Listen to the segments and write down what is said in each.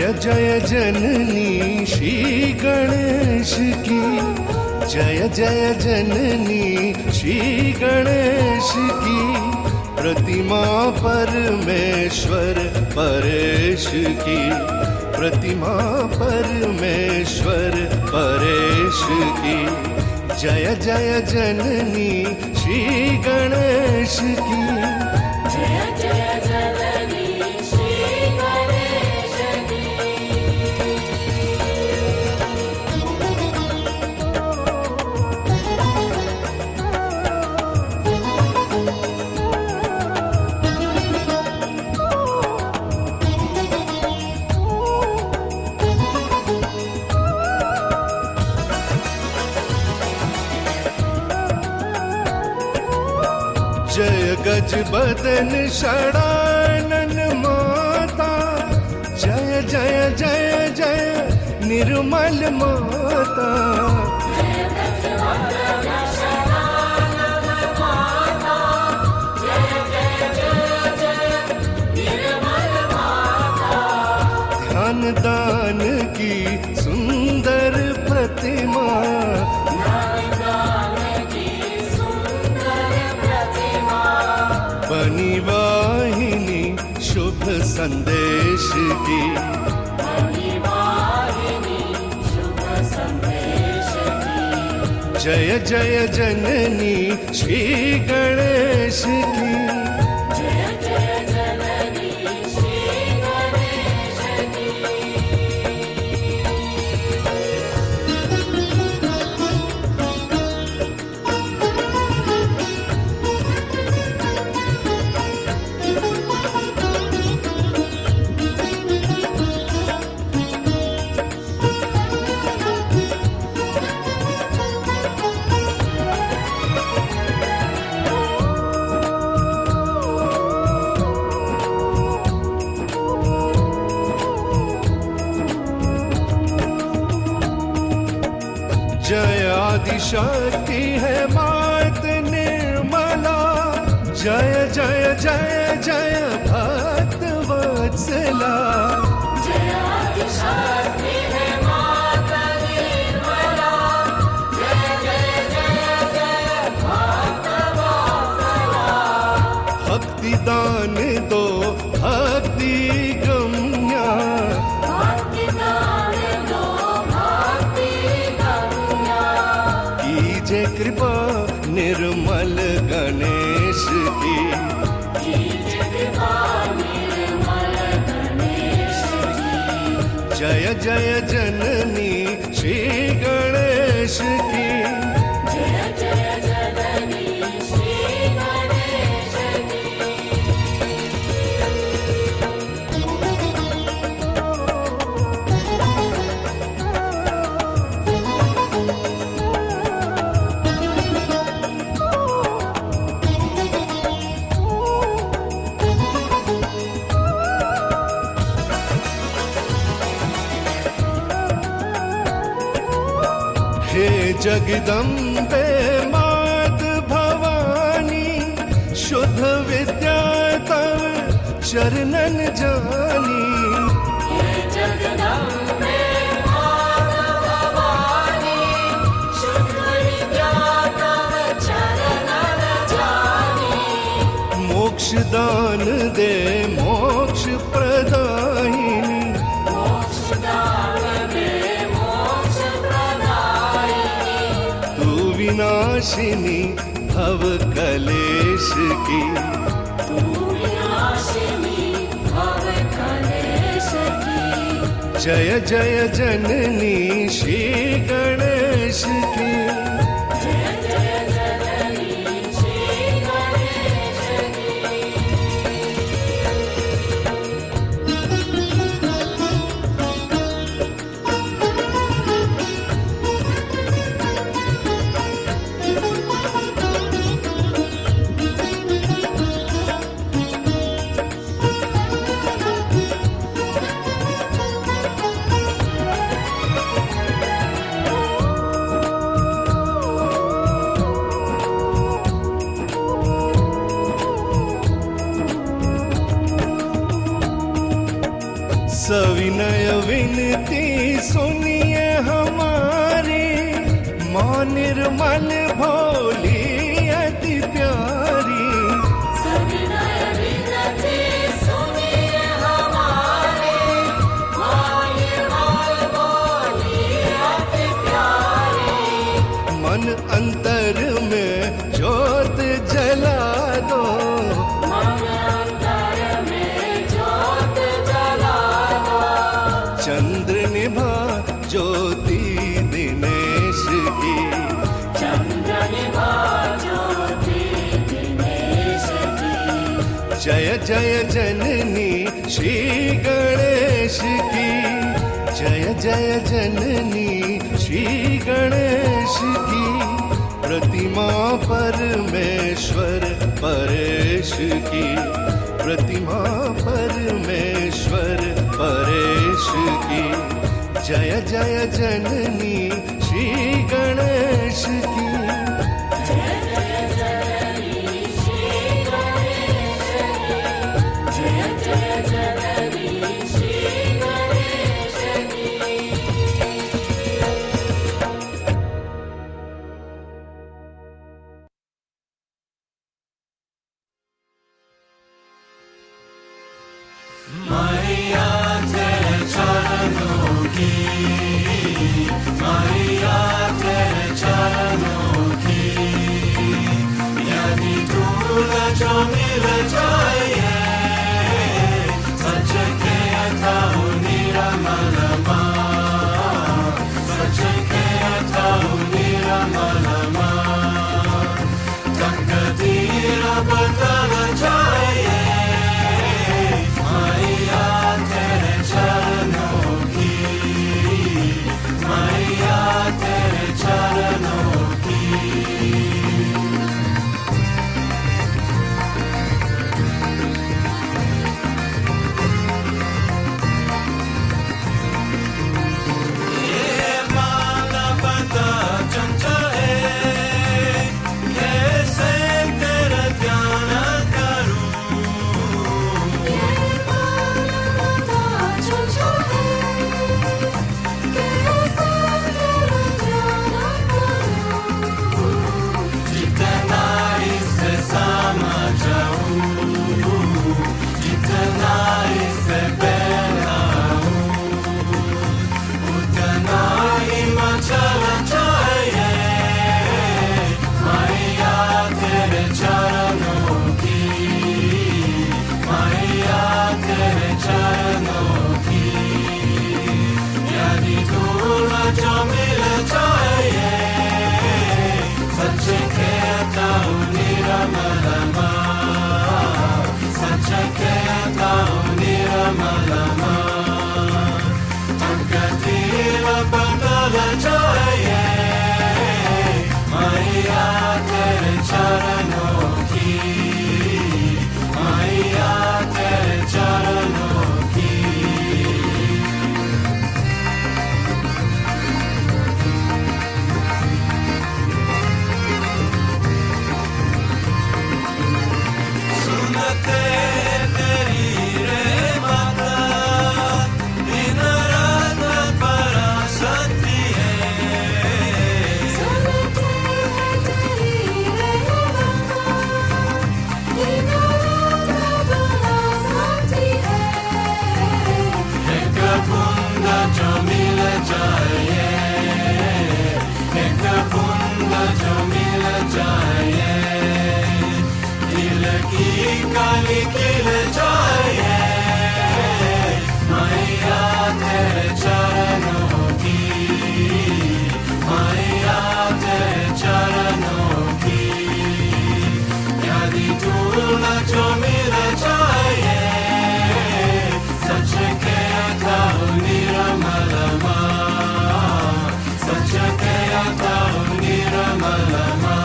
जय जय जननी श्री गणेश की, जय जय जननी श्री गणेश की, प्रतिमा परमेश्वर परेश की, प्रतिमा परमेश्वर परेश की, जय जय जननी श्री गणेश की, जय जय जननी श्री गणेश की। जय गज बदन षडानन माता, जय जय जय जय निर्मल माता, जय गज बदन षडानन माता, जय जय जय जय निर्मल माता। ध्यान दान की सुंदर प्रतिमा, बनी वाहिनी शुभ संदेश की, बनी वाहिनी शुभ संदेश की, जय जय जननी श्री गणेश की, जय जय जननी श्री गणेश की। जय आदि शक्ति है मात निर्मला, जय जय जय जय भक्त वत्सला, जय आदि शक्ति है माता निर्मला, जय जय जय जय भक्त वत्सला। भक्ति दान दो भक्ति गम्या, भक्ति दान दो भक्ति गम्या, कीजे कृपा निर्मल गणेश की, कीजिए कृपा निर्मल गणेश की, जय जय जननी श्री गणेश की, जय जय जननी श्री गणेश की। हे जगदम्बे मात भवानी, शुद्ध विद्या तव चरणन जानी, हे जगदम्बे माता भवानी, शुद्ध विद्या तव चरणन जानी, मोक्ष दान दे मोक्ष प्रदायिनी, मोक्ष दान दे मोक्ष प्रदायिनी, तू विनाशिनी भव कलेश की, तू विनाशिनी भव कलेश की, जय जय जननी श्री गणेश की, जय जय जननी श्री गणेश की। सविनय विनती सुनिए हमारी, माँ निर्मल भोली अति प्यारी। सविनय विनती सुनिए हमारी, माँ निर्मल भोली अति प्यारी। मन अंतर में ज्योत जला दो, मन अंतर में ज्योत जला दो। चंद्र निभा ज्योति दिनेश की, चंद्र निभा ज्योति दिनेश की। जय जय जननी श्री गणेश की, जय जय जननी श्री गणेश की। प्रतिमा परमेश्वर परेश की, प्रतिमा परमेश्वर परेश की। जय जय जननी श्री गणेश की। जय जय जननी श्री गणेश की। जय जय जननी श्री गणेश की। मैया तेरे चरणों की, मैया तेरे चरणों की। यदि धूल जो मिल जाए, सच के अथाहु निरमल माँ, सच के अथाहु निरमल माँ। तकदीर बदल जाए, मैया तेरे चरणों की, मैया तेरे चरणों की। ये मानवता चंचल है, कैसे तेरा ध्यान करूं। ये मानवता चंचल है, कैसे तेरा ध्यान करूं। जितना इससे समझाऊं, जितना इससे बहलाऊं, उतना ही मचल जाए, मैया तेरे चरणों की, मैया तेरे चरणों की। यदि धूल जो मिल जाए, सच कहता हूँ निरमल माँ, सच कहता हूँ निरमल माँ। तकदीर बदल जाए, मैया तेरे चरणों की, मैया तेरे चरणों की। सुनते तेरी रे माता, दिन रात पराशक्ति है। सुनते हैं तेरी रे माता, दिन रात पराशक्ति है। एक बूंद जो मिल जाए, एक बूंद जो मिल जाए, दिल की कली खिल जाए, मैया तेरे चरणों की, मैया तेरे चरणों की। यदि धूल जो मिल जाए, सच कहता हूँ निरमल माँ, सच कहता हूँ निरमल माँ।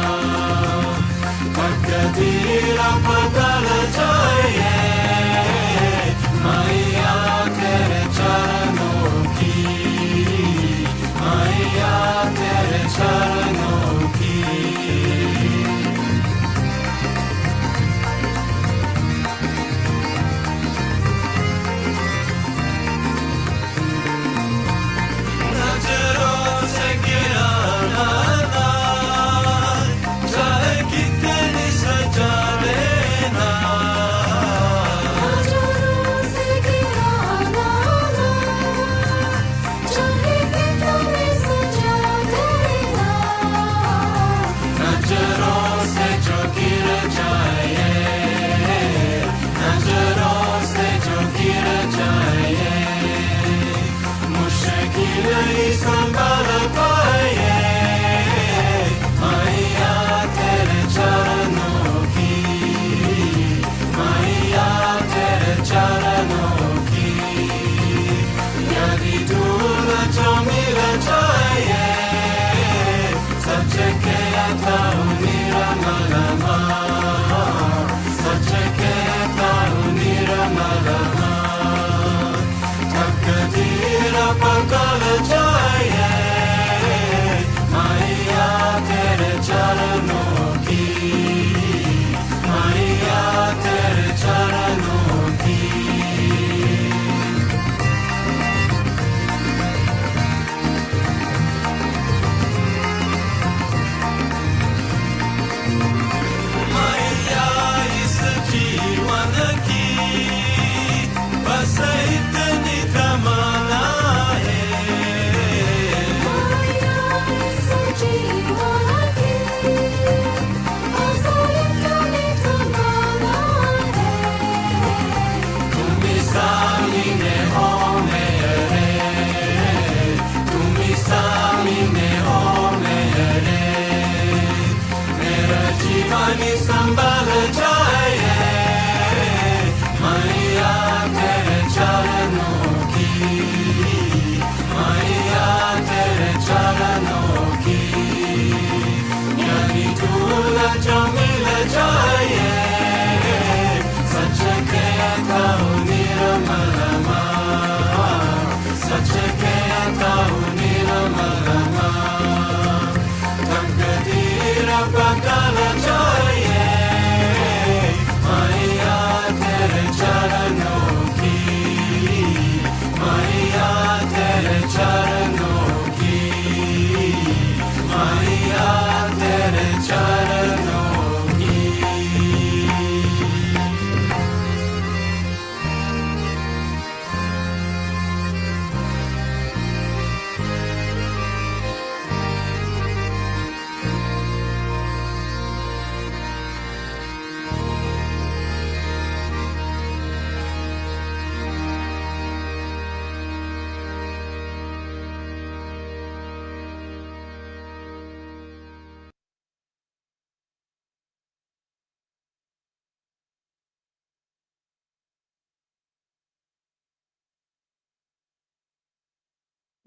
तकदीर बदल जाए,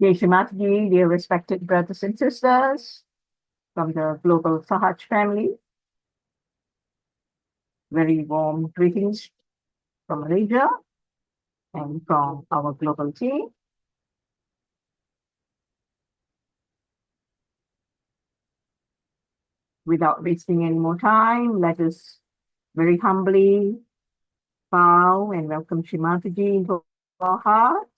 Grace of Shri Mataji, dear respected brothers and sisters from the global Sahaj family, very warm greetings from Malaysia and from our global team. Without wasting any more time, let us very humbly bow and welcome Shri Mataji into our heart.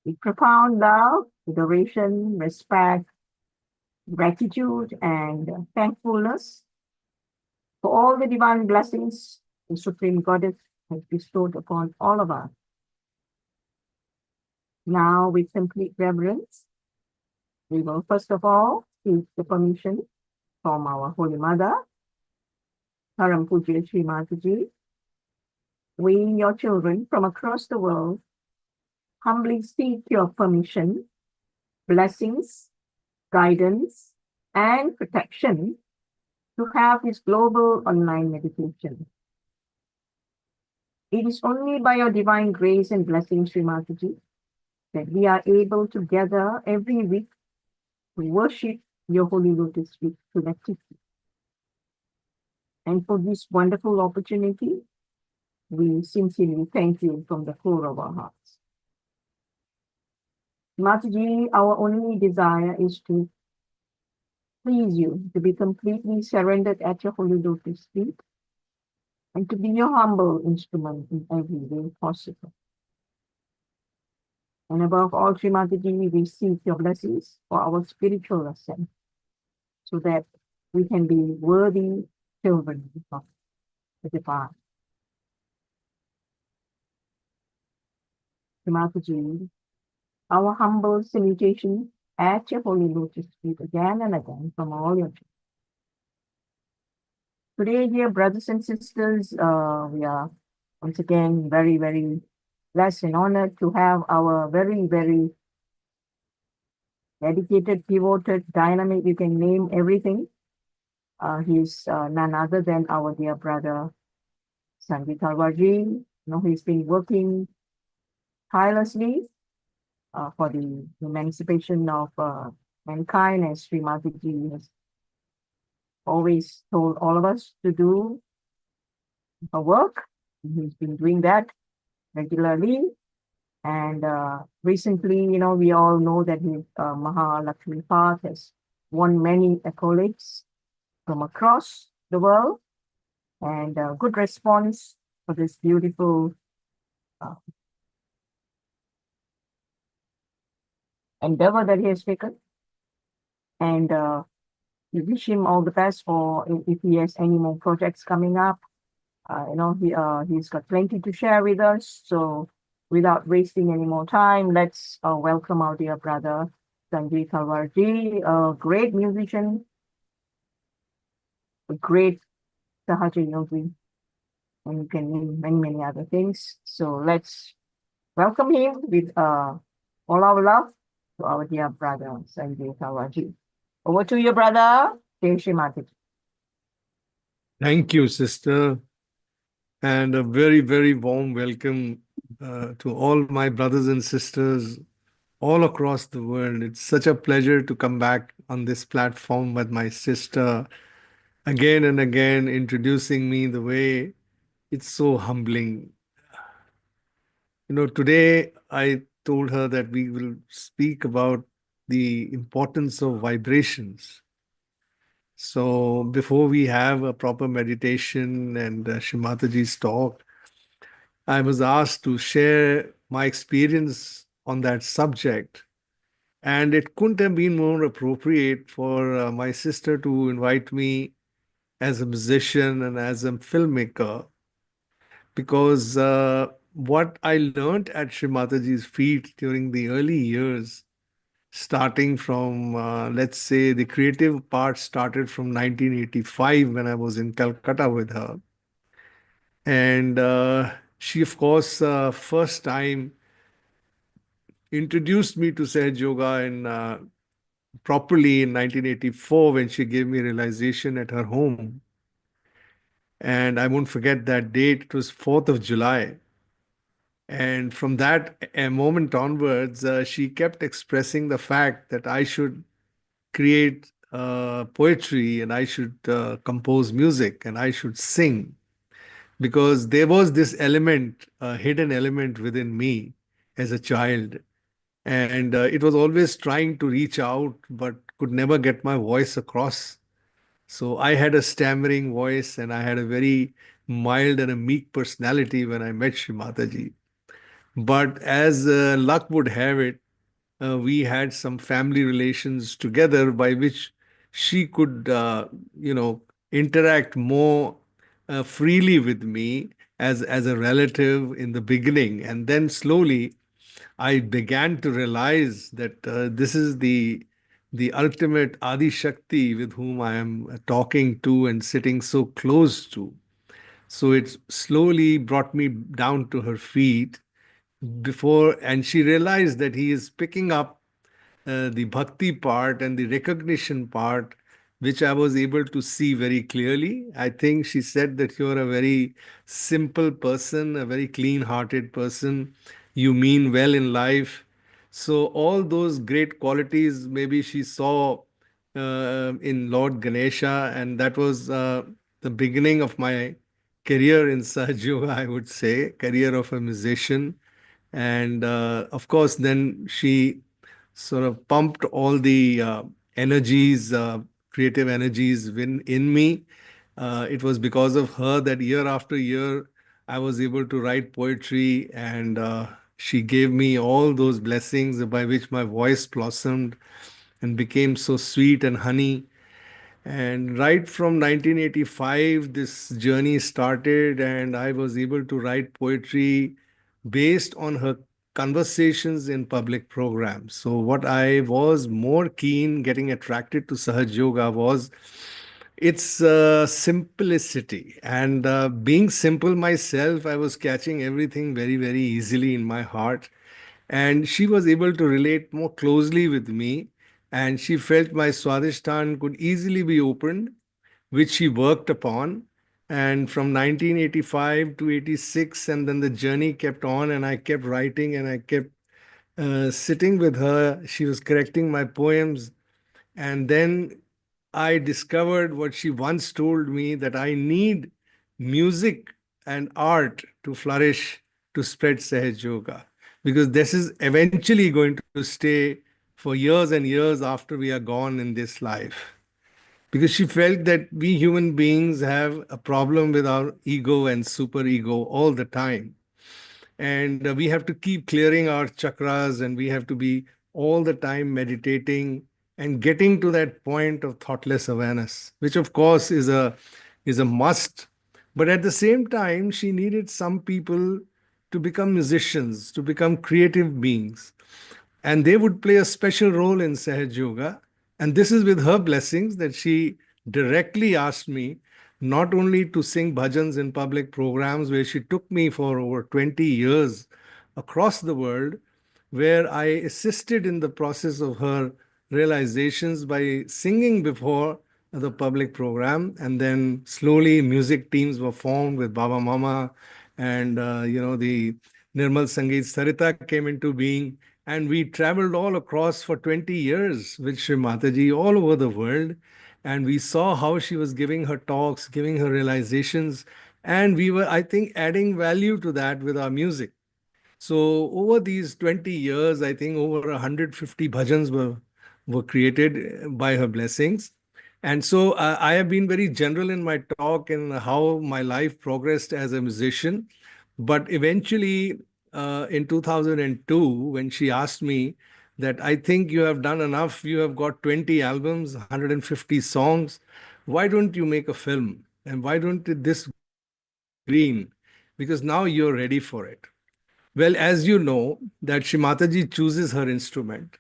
With profound love, adoration, respect, gratitude, and thankfulness for all the divine blessings the Supreme Goddess has bestowed upon all of us. Now, with complete reverence, we will first of all seek the permission from our Holy Mother, Param Pujya Shri Mataji. We, your children from across the world, humbly seek your permission, blessings, guidance, and protection to have this global online meditation. It is only by your divine grace and blessing, Shri Mataji, that we are able to gather every week to worship your Holy Lotus feet collectively. And for this wonderful opportunity, we sincerely thank you from the core of our hearts. Mataji, our only desire is to please you, to be completely surrendered at your Holy Lotus feet, and to be your humble instrument in every way possible. And above all, Shri Mataji, we seek your blessings for our spiritual ascent, so that we can be worthy children of the divine. Shri Mataji, our humble salutation at your Holy Lotus feet again and again from all your children. Today, dear brothers and sisters, we are once again very, very blessed and honored to have our very, very dedicated, devoted, dynamic, you can name everything. He's none other than our dear brother, Sanjay Talwarji. You know, he's been working tirelessly for the emancipation of mankind, as Sri Mataji has always told all of us to do her work. He's been doing that regularly. And recently, you know, we all know that his Mahalakshmi Path has won many accolades from across the world, and good response for this beautiful endeavor that he has taken. And we wish him all the best for if he has any more projects coming up. You know, he's got plenty to share with us. So without wasting any more time, let's welcome our dear brother, Sanjay Talwarji, a great musician, a great Sahaja Yogi, and you can name many, many other things. So let's welcome him with all our love to our dear brother, Sanjay Talwarji. Over to you, brother. Jai Shri Mataji. Thank you, sister, and a very, very warm welcome to all my brothers and sisters all across the world. It's such a pleasure to come back on this platform with my sister again and again, introducing me the way. It's so humbling. You know, today I told her that we will speak about the importance of vibrations. So before we have a proper meditation and Shri Mataji's talk, I was asked to share my experience on that subject. And it couldn't have been more appropriate for my sister to invite me as a musician and as a filmmaker, because what I learned at Shri Mataji's feet during the early years, starting from, let's say, the creative part started from 1985 when I was in Calcutta with her. And she, of course, first time introduced me to Sahaja Yoga properly in 1984 when she gave me realization at her home. And I won't forget that date. It was 4th of July. And from that moment onwards, she kept expressing the fact that I should create poetry and I should compose music and I should sing, because there was this element, a hidden element within me as a child. And it was always trying to reach out, but could never get my voice across. So I had a stammering voice and I had a very mild and a meek personality when I met Shri Mataji. But as luck would have it, we had some family relations together by which she could, interact more freely with me as a relative in the beginning. And then slowly I began to realize that this is the ultimate Adi Shakti with whom I am talking to and sitting so close to. So it slowly brought me down to her feet before, and she realized that he is picking up the bhakti part and the recognition part, which I was able to see very clearly. I think she said that you're a very simple person, a very clean hearted person. You mean well in life. So, all those great qualities maybe she saw in Lord Ganesha, and that was the beginning of my career in Sahaja Yoga, I would say, career of a musician. And of course, then she sort of pumped all the energies, creative energies in me. It was because of her that year after year I was able to write poetry, and she gave me all those blessings by which my voice blossomed and became so sweet and honey. And right from 1985, this journey started, and I was able to write poetry based on her conversations in public programs. So, what I was more keen getting attracted to Sahaja Yoga was its simplicity. And being simple myself, I was catching everything very, very easily in my heart. And she was able to relate more closely with me, and she felt my Swadhishthan could easily be opened, which she worked upon. And from 1985 to 86, and then the journey kept on, and I kept writing and I kept sitting with her. She was correcting my poems. And then I discovered what she once told me, that I need music and art to flourish, to spread Sahaj Yoga, because this is eventually going to stay for years and years after we are gone in this life. Because she felt that we human beings have a problem with our ego and superego all the time. And we have to keep clearing our chakras, and we have to be all the time meditating and getting to that point of thoughtless awareness, which of course is a must. But at the same time, she needed some people to become musicians, to become creative beings, and they would play a special role in Sahaj Yoga. And this is with her blessings that she directly asked me not only to sing bhajans in public programs, where she took me for over 20 years across the world, where I assisted in the process of her realizations by singing before the public program. And then slowly music teams were formed with Baba Mama, and the Nirmal Sangeet Sarita came into being. And we traveled all across for 20 years with Shri Mataji all over the world. And we saw how she was giving her talks, giving her realizations. And we were, I think, adding value to that with our music. So over these 20 years, I think over 150 bhajans were created by her blessings. And so I have been very general in my talk and how my life progressed as a musician. But eventually, in 2002, when she asked me that, I think you have done enough, you have got 20 albums, 150 songs, why don't you make a film? And why don't this go green? Because now you're ready for it. Well, as you know, that Shri Mataji chooses her instrument,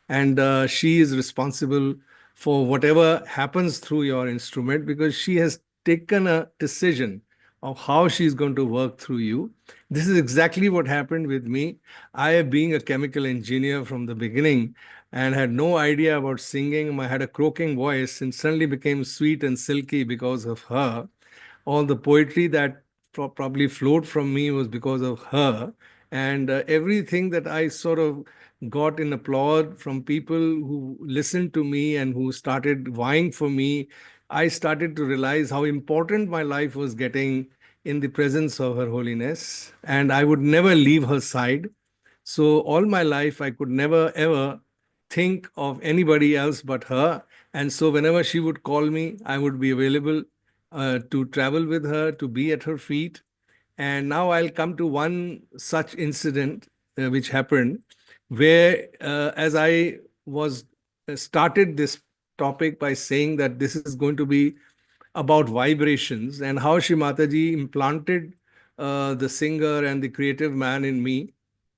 and she is responsible for whatever happens through your instrument, because she has taken a decision of how she's going to work through you. This is exactly what happened with me. I, being a chemical engineer from the beginning and had no idea about singing, I had a croaking voice and suddenly became sweet and silky because of her. All the poetry that probably flowed from me was because of her. And everything that I sort of got in applaud from people who listened to me and who started vying for me, I started to realize how important my life was getting in the presence of Her Holiness, and I would never leave her side. So all my life, I could never ever think of anybody else but her. And so whenever she would call me, I would be available to travel with her, to be at her feet. And now I'll come to one such incident which happened where, as I was started this topic by saying that this is going to be about vibrations and how Shri Mataji implanted the singer and the creative man in me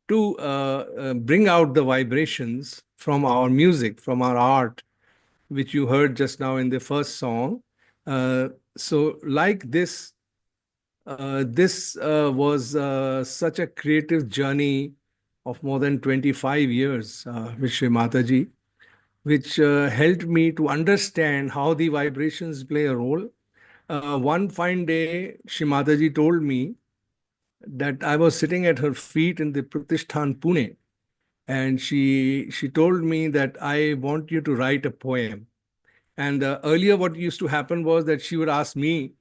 to bring out the vibrations from our music, from our art, which you heard just now in the first song. So, like this was such a creative journey of more than 25 years with Shri Mataji, which helped me to understand how the vibrations play a role. One fine day, Shri Mataji told me that I was sitting at her feet in the Pratishthan, Pune, and she told me that I want you to write a poem. And earlier, what used to happen was that she would ask me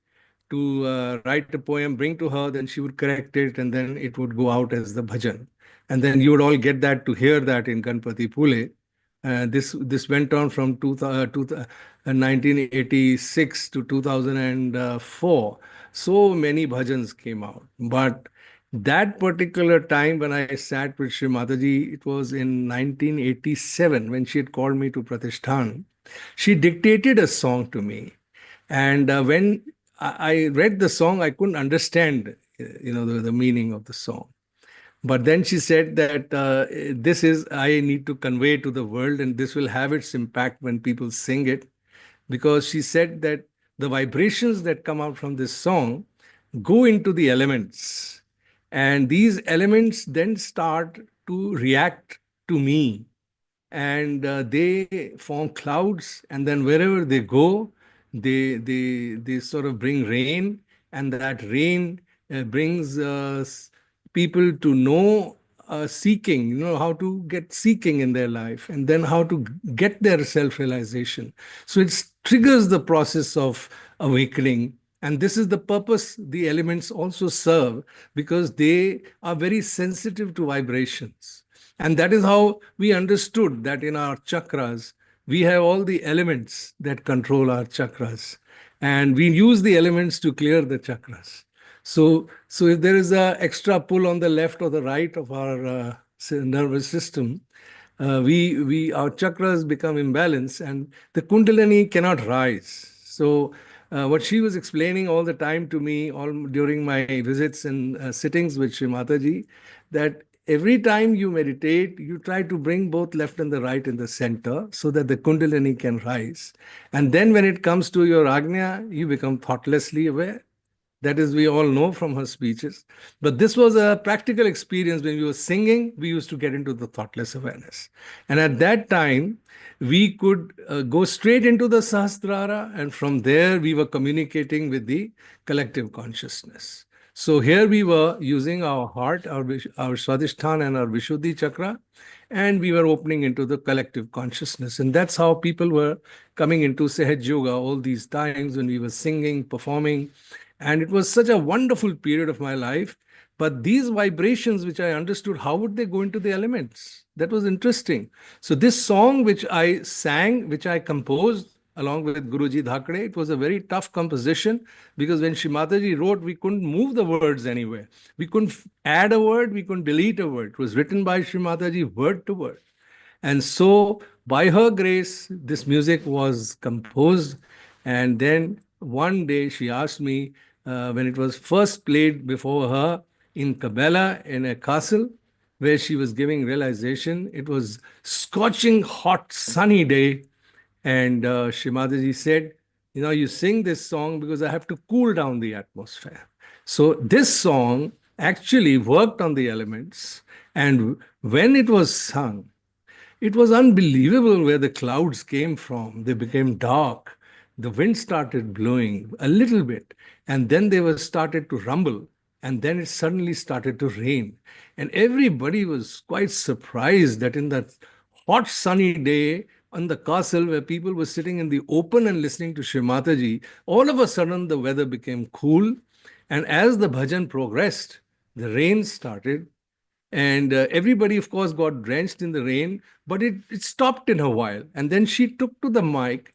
to write a poem, bring to her, then she would correct it, and then it would go out as the bhajan. And then you would all get that to hear that in Ganpati Pule. This went on from 1986 to 2004. So many bhajans came out. But that particular time when I sat with Shri Mataji, it was in 1987 when she had called me to Pratishthan. She dictated a song to me. And when I read the song, I couldn't understand, the meaning of the song. But then she said that this is, I need to convey to the world, and this will have its impact when people sing it. Because she said that the vibrations that come out from this song go into the elements. And these elements then start to react to me, and they form clouds, and then wherever they go, they sort of bring rain, and that rain brings people to know seeking, how to get seeking in their life, and then how to get their self-realization. So it triggers the process of awakening. And this is the purpose the elements also serve, because they are very sensitive to vibrations. And that is how we understood that in our chakras, we have all the elements that control our chakras. And we use the elements to clear the chakras. So if there is an extra pull on the left or the right of our nervous system, our chakras become imbalanced and the kundalini cannot rise. So what she was explaining all the time to me, all during my visits and sittings with Shri Mataji, that every time you meditate, you try to bring both left and the right in the center so that the kundalini can rise. And then when it comes to your ajna, you become thoughtlessly aware. That is, we all know from her speeches. But this was a practical experience. When we were singing, we used to get into the thoughtless awareness. And at that time, we could go straight into the Sahasrara, and from there, we were communicating with the collective consciousness. So here we were using our heart, our Swadhisthana and our Vishuddhi chakra, and we were opening into the collective consciousness. And that's how people were coming into Sahaja Yoga all these times when we were singing, performing. And it was such a wonderful period of my life. But these vibrations, which I understood, how would they go into the elements? That was interesting. So this song which I sang, which I composed along with Guruji Dhakre, it was a very tough composition, because when Shri Mataji wrote, we couldn't move the words anywhere. We couldn't add a word, we couldn't delete a word. It was written by Shri Mataji word to word. And so by her grace, this music was composed. And then one day she asked me, when it was first played before her in Kabela, in a castle where she was giving realization, it was scorching hot sunny day. And Shri Mataji said, you sing this song because I have to cool down the atmosphere. So this song actually worked on the elements. And when it was sung, it was unbelievable where the clouds came from. They became dark. The wind started blowing a little bit, and then they were started to rumble. and then it suddenly started to rain. And everybody was quite surprised that in that hot sunny day on the castle where people were sitting in the open and listening to Shri Mataji, all of a sudden the weather became cool. And as the bhajan progressed, the rain started. And everybody, of course, got drenched in the rain, but it stopped in a while. And then she took to the mic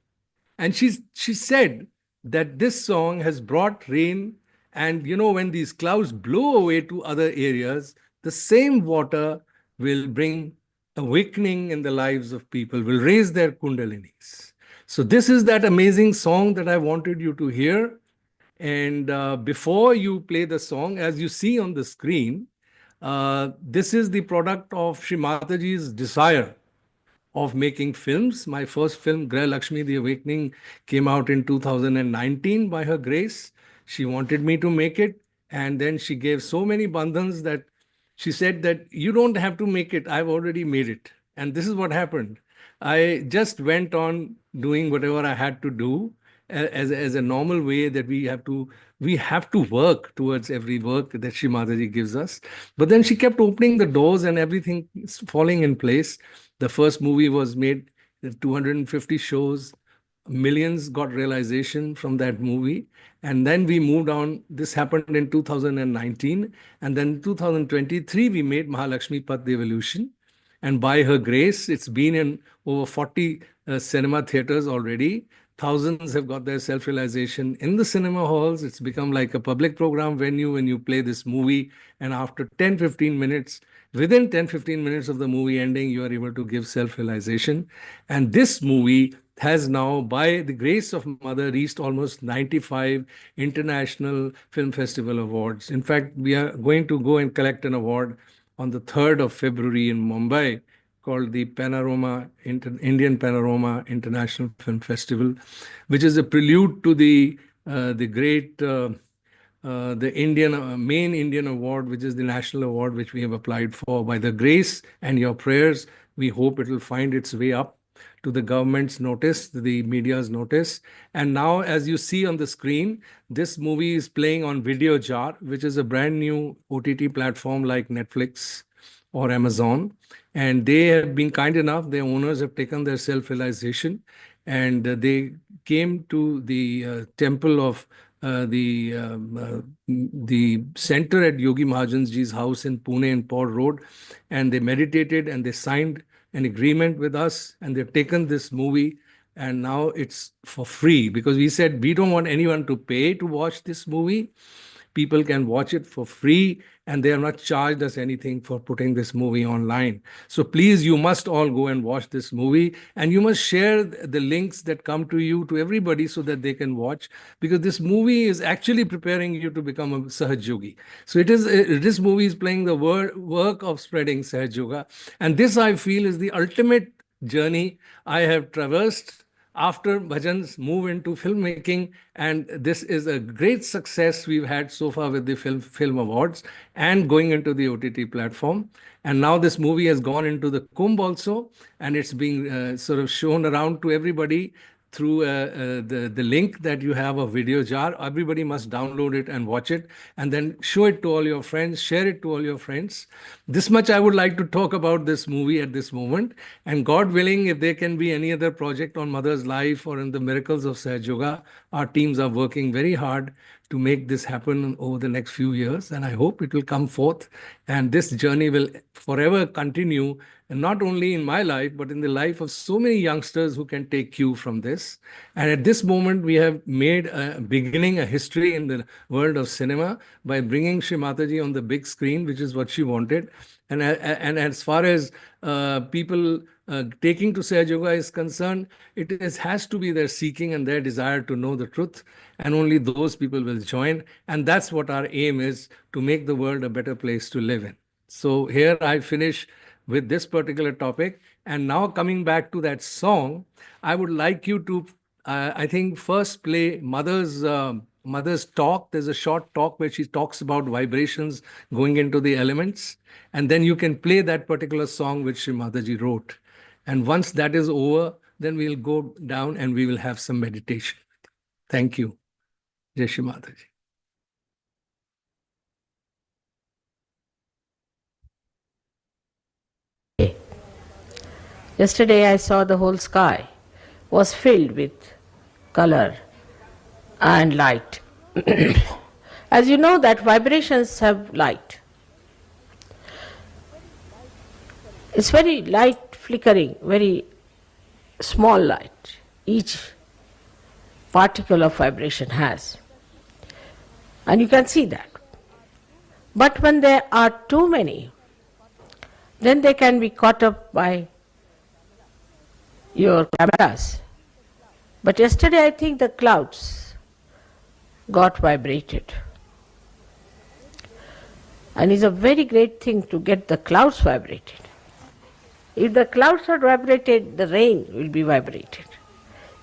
and she said that this song has brought rain. And when these clouds blow away to other areas, the same water will bring awakening in the lives of people, will raise their kundalinis. So this is that amazing song that I wanted you to hear. And before you play the song, as you see on the screen, this is the product of Sri Mataji's desire of making films. My first film, Grah Lakshmi, The Awakening, came out in 2019 by her grace. She wanted me to make it. And then she gave so many bandhans that she said that you don't have to make it. I've already made it. And this is what happened. I just went on doing whatever I had to do as a normal way that we have to work towards every work that Shri Mataji gives us. But then she kept opening the doors and everything is falling in place. The first movie was made, 250 shows, millions got realization from that movie. And then we moved on. This happened in 2019. And then in 2023, we made Mahalakshmi Path Devolution. And by her grace, it's been in over 40 cinema theaters already. Thousands have got their self-realization in the cinema halls. It's become like a public program venue when you play this movie. And after 10, 15 minutes, within 10, 15 minutes of the movie ending, you are able to give self-realization. And this movie has now, by the grace of Mother, reached almost 95 international film festival awards. In fact, we are going to go and collect an award on the 3rd of February in Mumbai called the Indian Panorama International Film Festival, which is a prelude to the great the main Indian award, which is the national award, which we have applied for. By the grace and your prayers, we hope it will find its way up to the government's notice, the media's notice. And now, as you see on the screen, this movie is playing on Video Jar, which is a brand new OTT platform like Netflix or Amazon. And they have been kind enough, their owners have taken their self-realization, and they came to the temple of the center at Yogi Mahajanji's house in Pune in Port Road, and they meditated and they signed an agreement with us, and they've taken this movie, and now it's for free, because we said we don't want anyone to pay to watch this movie. People can watch it for free, and they have not charged us anything for putting this movie online. So please, you must all go and watch this movie, and you must share the links that come to you to everybody so that they can watch, because this movie is actually preparing you to become a Sahaja Yogi. So this movie is playing the work of spreading Sahaja Yoga, and this, I feel, is the ultimate journey I have traversed after bhajans move into filmmaking. And this is a great success we've had so far with the film awards and going into the OTT platform. And now this movie has gone into the Kumbh also, and it's being sort of shown around to everybody through the link that you have of Video Jar. Everybody must download it and watch it, and then show it to all your friends, share it to all your friends. This much I would like to talk about this movie at this moment. And God willing, if there can be any other project on Mother's life or in the miracles of Sahaja Yoga, our teams are working very hard to make this happen over the next few years. And I hope it will come forth. And this journey will forever continue, and not only in my life, but in the life of so many youngsters who can take cue from this. And at this moment, we have made a beginning, a history in the world of cinema by bringing Shri Mataji on the big screen, which is what she wanted. And as far as people taking to Sahaja Yoga is concerned, has to be their seeking and their desire to know the truth, and only those people will join. And that's what our aim is, to make the world a better place to live in. So here I finish with this particular topic. And now coming back to that song, I would like you to, I think, first play Mother's talk. There's a short talk where she talks about vibrations going into the elements. And then you can play that particular song which Shri Mataji wrote. And once that is over, then we'll go down and we will have some meditation. Thank you. Jai Shri Mataji. Yesterday I saw the whole sky was filled with color and light. As you know that vibrations have light. It's very light flickering, very small light each particle of vibration has. And you can see that. But when there are too many, then they can be caught up by your cameras. But yesterday I think the clouds got vibrated. And it's a very great thing to get the clouds vibrated. If the clouds are vibrated, the rain will be vibrated.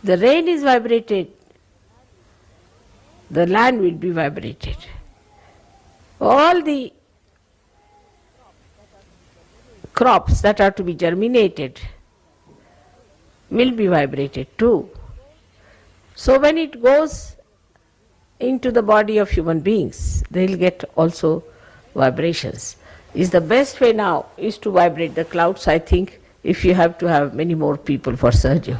The rain is vibrated, the land will be vibrated. All the crops that are to be germinated will be vibrated too. So when it goes into the body of human beings, they will get also vibrations. Is the best way now is to vibrate the clouds, I think, if you have to have many more people for Sahaja.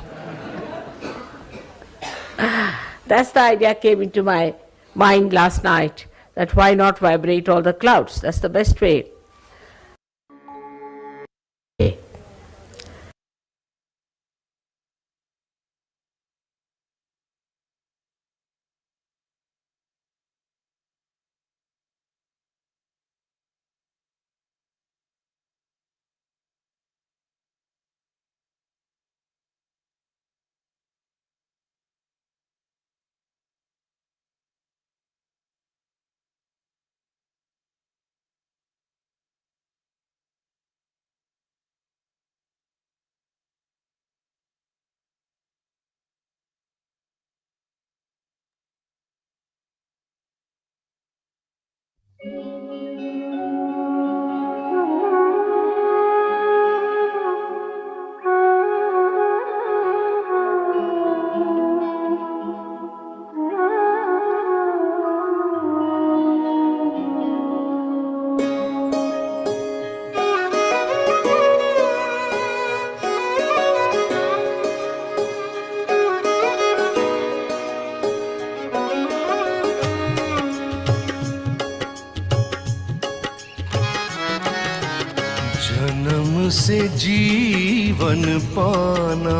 That's the idea came into my mind last night, that why not vibrate all the clouds? That's the best way. जन्म से जीवन पाना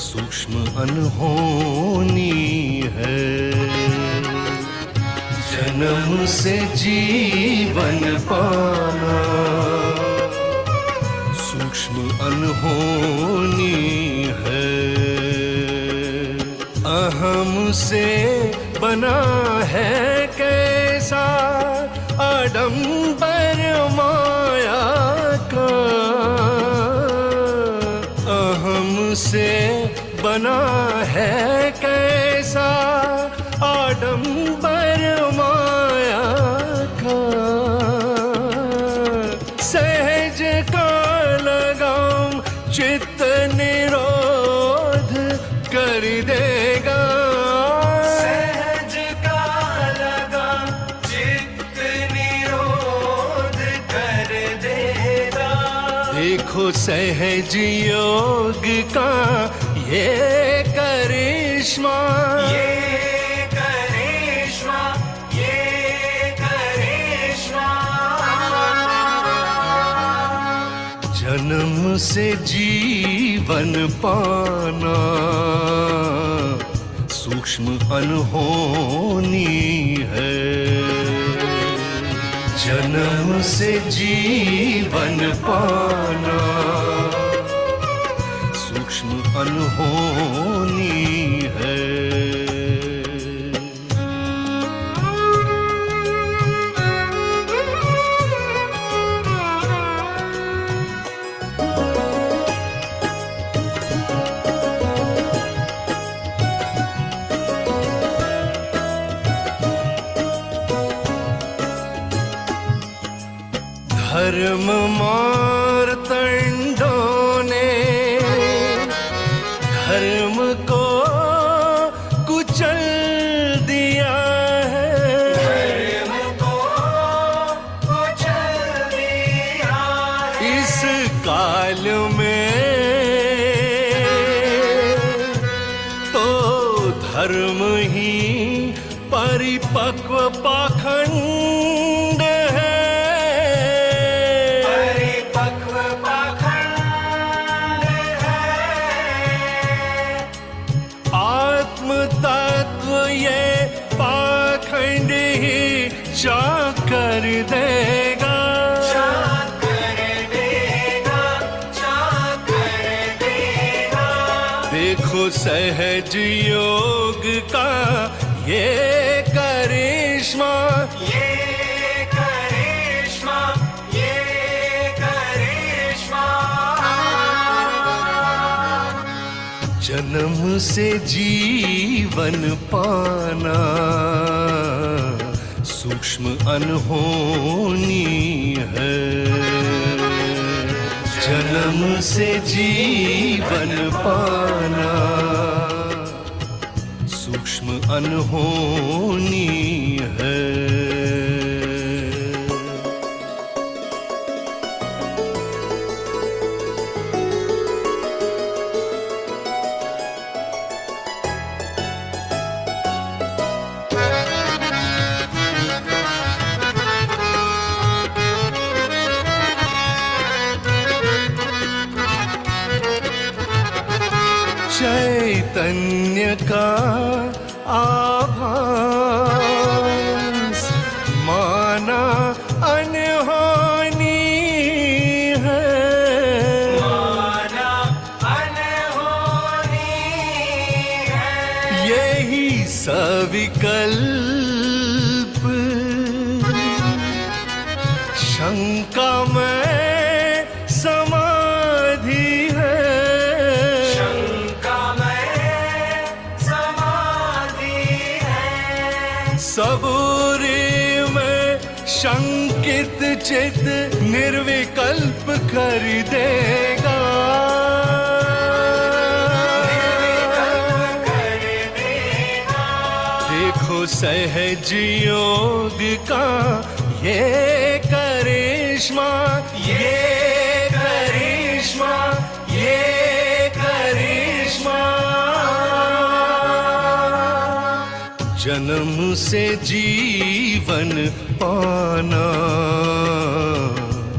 सूक्ष्म अनहोनी है। जन्म से जीवन पाना सूक्ष्म अनहोनी है। अहम से बना है कैसा आडंबर माया का। अहम से बना है कैसा आडंबर माया का। सहज का लगाम चित्त निरोध कर देगा। देखो सहज योग का ये करिश्मा, ये करिश्मा, ये करिश्मा। जन्म से जीवन पाना सूक्ष्म अनहोनी है। जन्म से जीवन पाना सूक्ष्म अनहोनी है। धर्म मार्तंडों ने धर्म को कुचल दिया है। धर्म को कुचल दिया है। इस काय परिपक्व पाखंड है, परिपक्व पाखंड है। आत्म तत्व ये पाखंड ही चाकर देगा, चाकर देगा, चाकर देगा। देखो सहज योग का ये करिश्मा, ये करिश्मा, ये करिश्मा। जन्म से जीवन पाना सूक्ष्म अनहोनी है, जन्म से जीवन पाना सूक्ष्म अनहोनी है। चैतन्य का आभास माना अनहोनी है, माना अनहोनी है। यही सविकल्प शंका में समाधि है, शंका में समाधि है। सबूरी में शंकित चित निर्विकल्प कर देगा, निर्विकल्प कर देगा। देखो सहज योग का ये करिश्मा, ये करिश्मा, ये करिश्मा। जन्म से जीवन पाना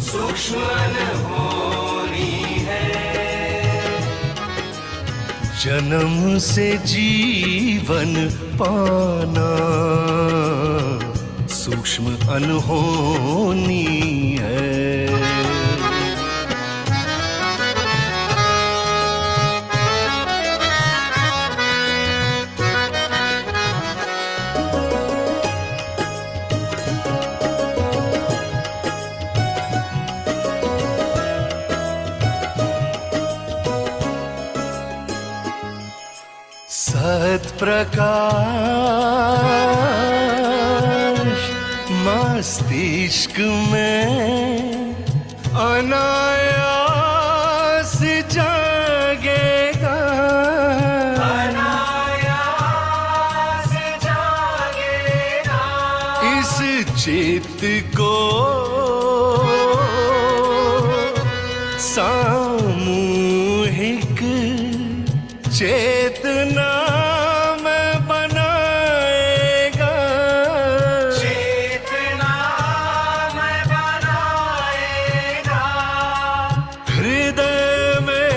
सूक्ष्म अनहोनी है, जन्म से जीवन पाना सूक्ष्म अनहोनी है। सत प्रकाश मस्तिष्क में अनायास जागेगा, अनायास जागेगा। इस चित्त को सामूहिक चेतना में बनाएगा, चेतना में बनाएगा। हृदय में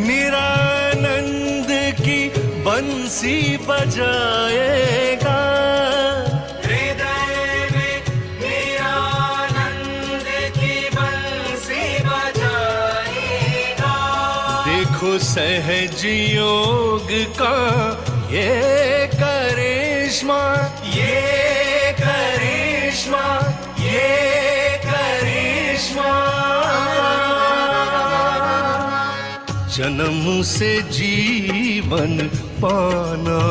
निरानंद की बंसी बजाएगा, हृदय में निरानंद की बंसी बजाएगा। देखो सहज योग का ये करिश्मा, ये करिश्मा, ये करिश्मा। जन्म से जीवन पाना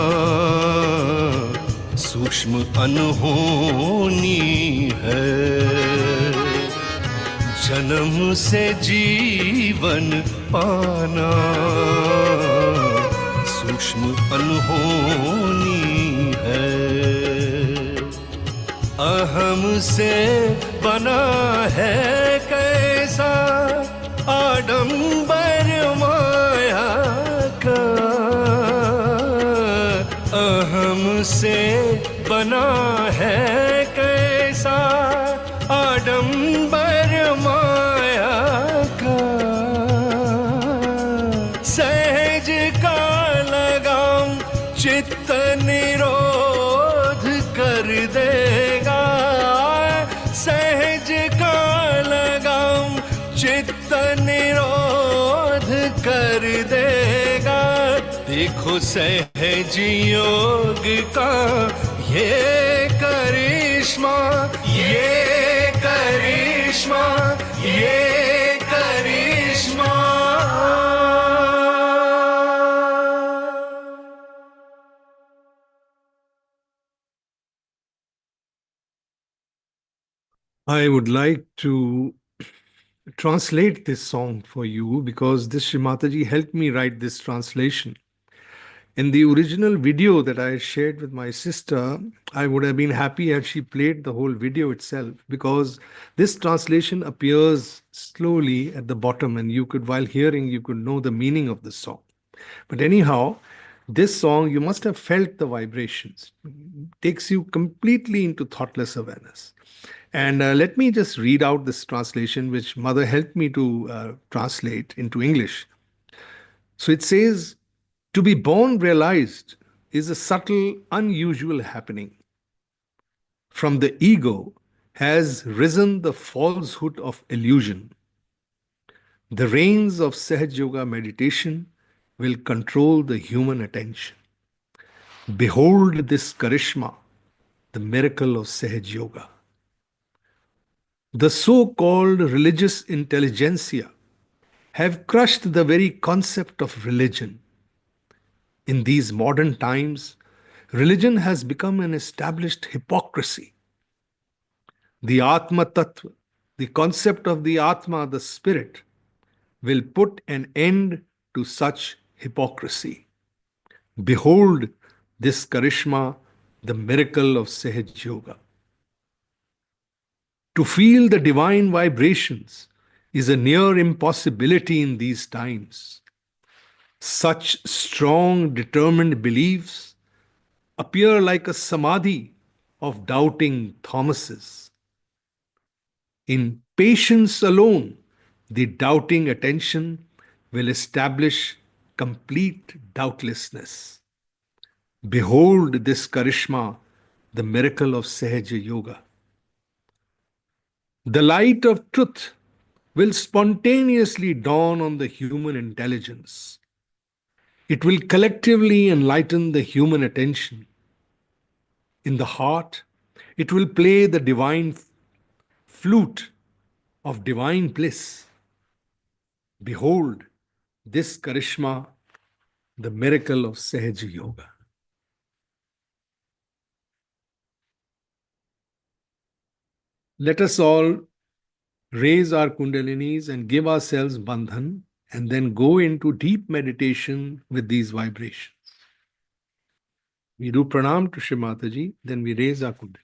सूक्ष्म अनहोनी है, जन्म से जीवन पाना सूक्ष्म अनहोनी है। अहम से बना है कैसा आडंबर माया का, अहम से बना है कैसा आडंबर माया का। सहज का लगाम चित्त निरोध कर देगा। सहज का लगाम चित्त निरोध कर देगा। देखो सहज योग का ये करिश्मा, ये करिश्मा, ये करिश्मा। I would like to translate this song for you because this Shri Mataji helped me write this translation. In the original video that I shared with my sister, I would have been happy had she played the whole video itself because this translation appears slowly at the bottom and you could, while hearing, you could know the meaning of the song. But anyhow, this song, you must have felt the vibrations. It takes you completely into thoughtless awareness. And let me just read out this translation, which Mother helped me to translate into English. So it says, to be born realized is a subtle, unusual happening. From the ego has risen the falsehood of illusion. The reins of Sahaja Yoga meditation will control the human attention. Behold this Karishma, the miracle of Sahaja Yoga. The so-called religious intelligentsia have crushed the very concept of religion. In these modern times, religion has become an established hypocrisy. The Atma Tattva, the concept of the Atma, the spirit, will put an end to such hypocrisy. Behold this Karishma, the miracle of Sahaj Yoga. To feel the divine vibrations is a near impossibility in these times. Such strong, determined beliefs appear like a samadhi of doubting Thomases. In patience alone, the doubting attention will establish complete doubtlessness. Behold this Karishma, the miracle of Sahaja Yoga. The light of truth will spontaneously dawn on the human intelligence. It will collectively enlighten the human attention. In the heart, it will play the divine flute of divine bliss. Behold this Karishma, the miracle of Sahaja Yoga. Let us all raise our kundalinis and give ourselves bandhan and then go into deep meditation with these vibrations. We do pranam to Shri Mataji, then we raise our kundalini.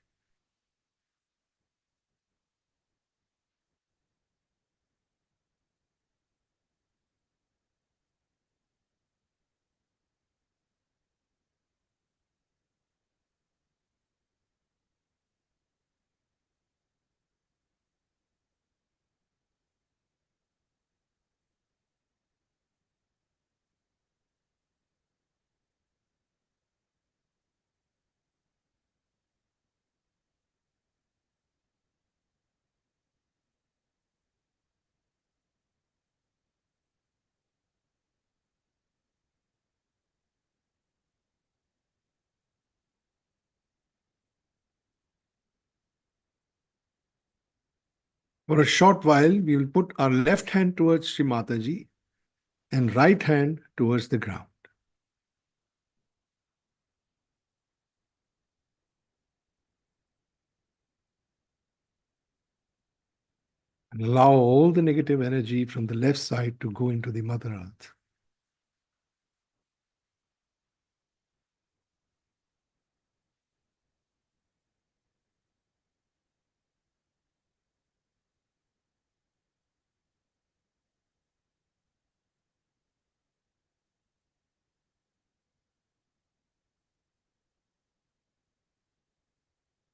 For a short while, we will put our left hand towards Shri Mataji and right hand towards the ground. And allow all the negative energy from the left side to go into the Mother Earth.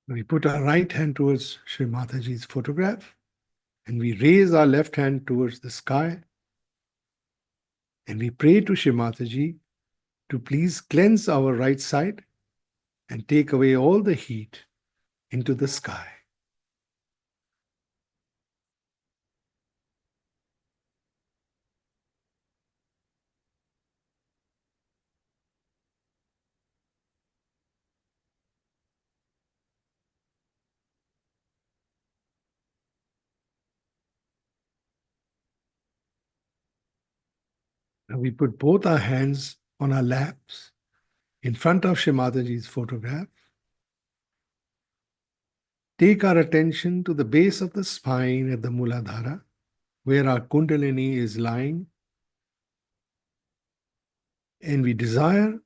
We put our right hand towards Shri Mataji's photograph and we raise our left hand towards the sky and we pray to Shri Mataji to please cleanse our right side and take away all the heat into the sky. Now we put both our hands on our laps in front of Shri Mataji's photograph. Take our attention to the base of the spine at the Muladhara, where our Kundalini is lying. And we desire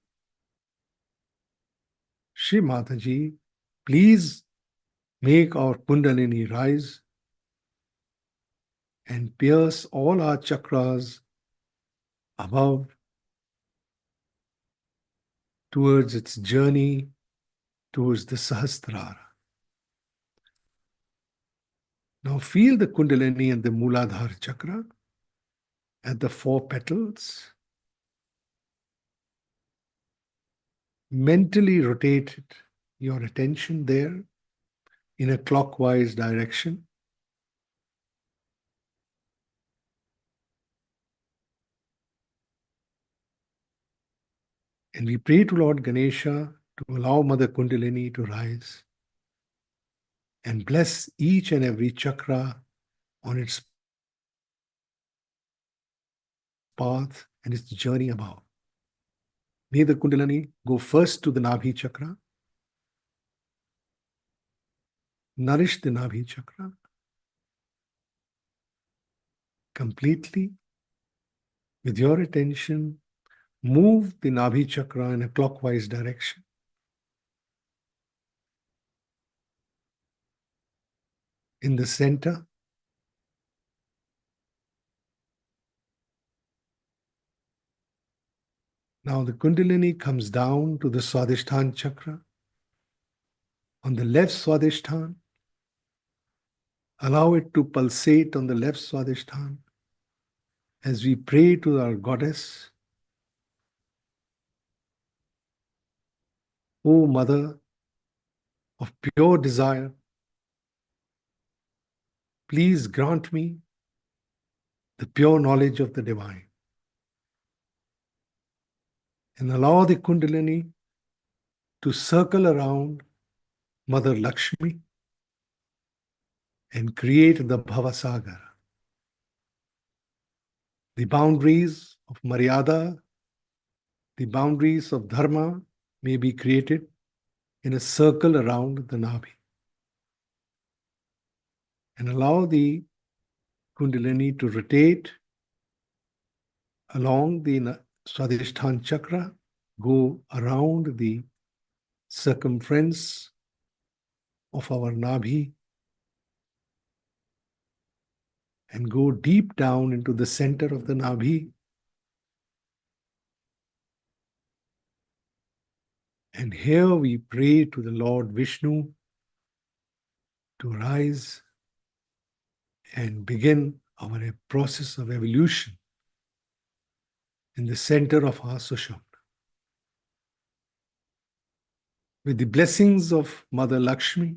Shri Mataji, please make our Kundalini rise and pierce all our chakras above towards its journey towards the Sahasrara. Now feel the Kundalini and the Muladhara chakra at the 4 petals. Mentally rotate your attention there in a clockwise direction. And we pray to Lord Ganesha to allow Mother Kundalini to rise and bless each and every chakra on its path and its journey above. May the Kundalini go first to the Nabhi chakra, nourish the Nabhi chakra completely. With your attention, move the Nabhi chakra in a clockwise direction. In the center, now the Kundalini comes down to the Swadhisthana chakra. On the left Swadhisthana, allow it to pulsate on the left Swadhisthana as we pray to our goddess. O Mother of pure desire, please grant me the pure knowledge of the divine. And allow the Kundalini to circle around Mother Lakshmi and create the Bhavasagar. The boundaries of Maryada, the boundaries of Dharma may be created in a circle around the Nabhi. And allow the Kundalini to rotate along the Swadhisthana chakra, go around the circumference of our Nabhi and go deep down into the center of the Nabhi. And here we pray to the Lord Vishnu to rise and begin our process of evolution in the center of our Sushumna. With the blessings of Mother Lakshmi,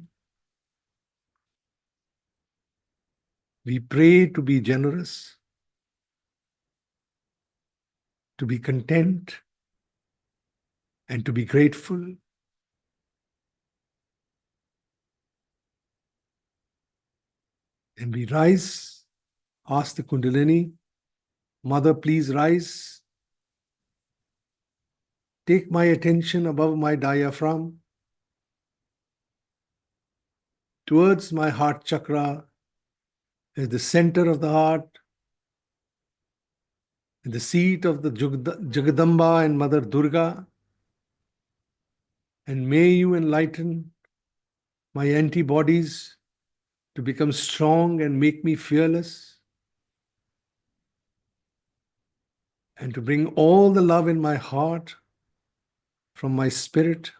we pray to be generous, to be content, and to be grateful. And we rise, ask the Kundalini, Mother, please rise. Take my attention above my diaphragm towards my heart chakra as the center of the heart, in the seat of the Jagadamba and Mother Durga. And may you enlighten my antibodies to become strong and make me fearless, and to bring all the love in my heart from my spirit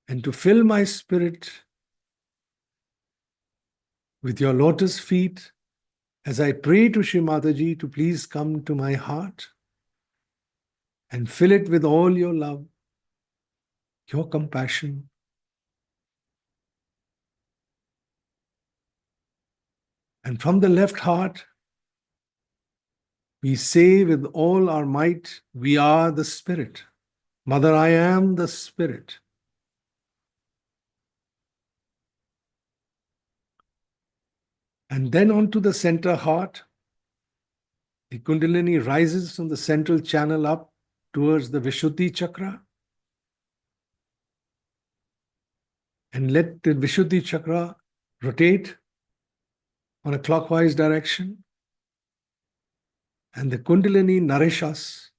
and to fill my spirit with your lotus feet as I pray to Shri Mataji to please come to my heart and fill it with all your love, your compassion. And from the left heart, we say with all our might, we are the Spirit. Mother, I am the Spirit. And then onto the center heart, the Kundalini rises from the central channel up towards the Vishuddhi chakra. And let the Vishuddhi chakra rotate on a clockwise direction. And the Kundalini nourish us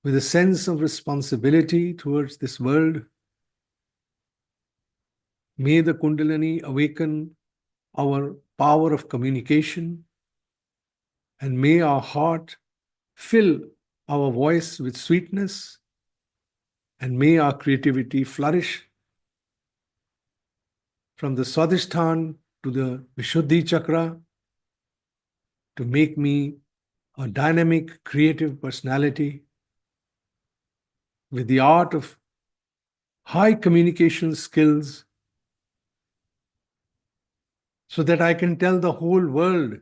with a sense of responsibility towards this world. May the Kundalini awaken our power of communication, and may our heart fill our voice with sweetness, and may our creativity flourish from the Swadhisthana to the Vishuddhi chakra to make me a dynamic, creative personality with the art of high communication skills, so that I can tell the whole world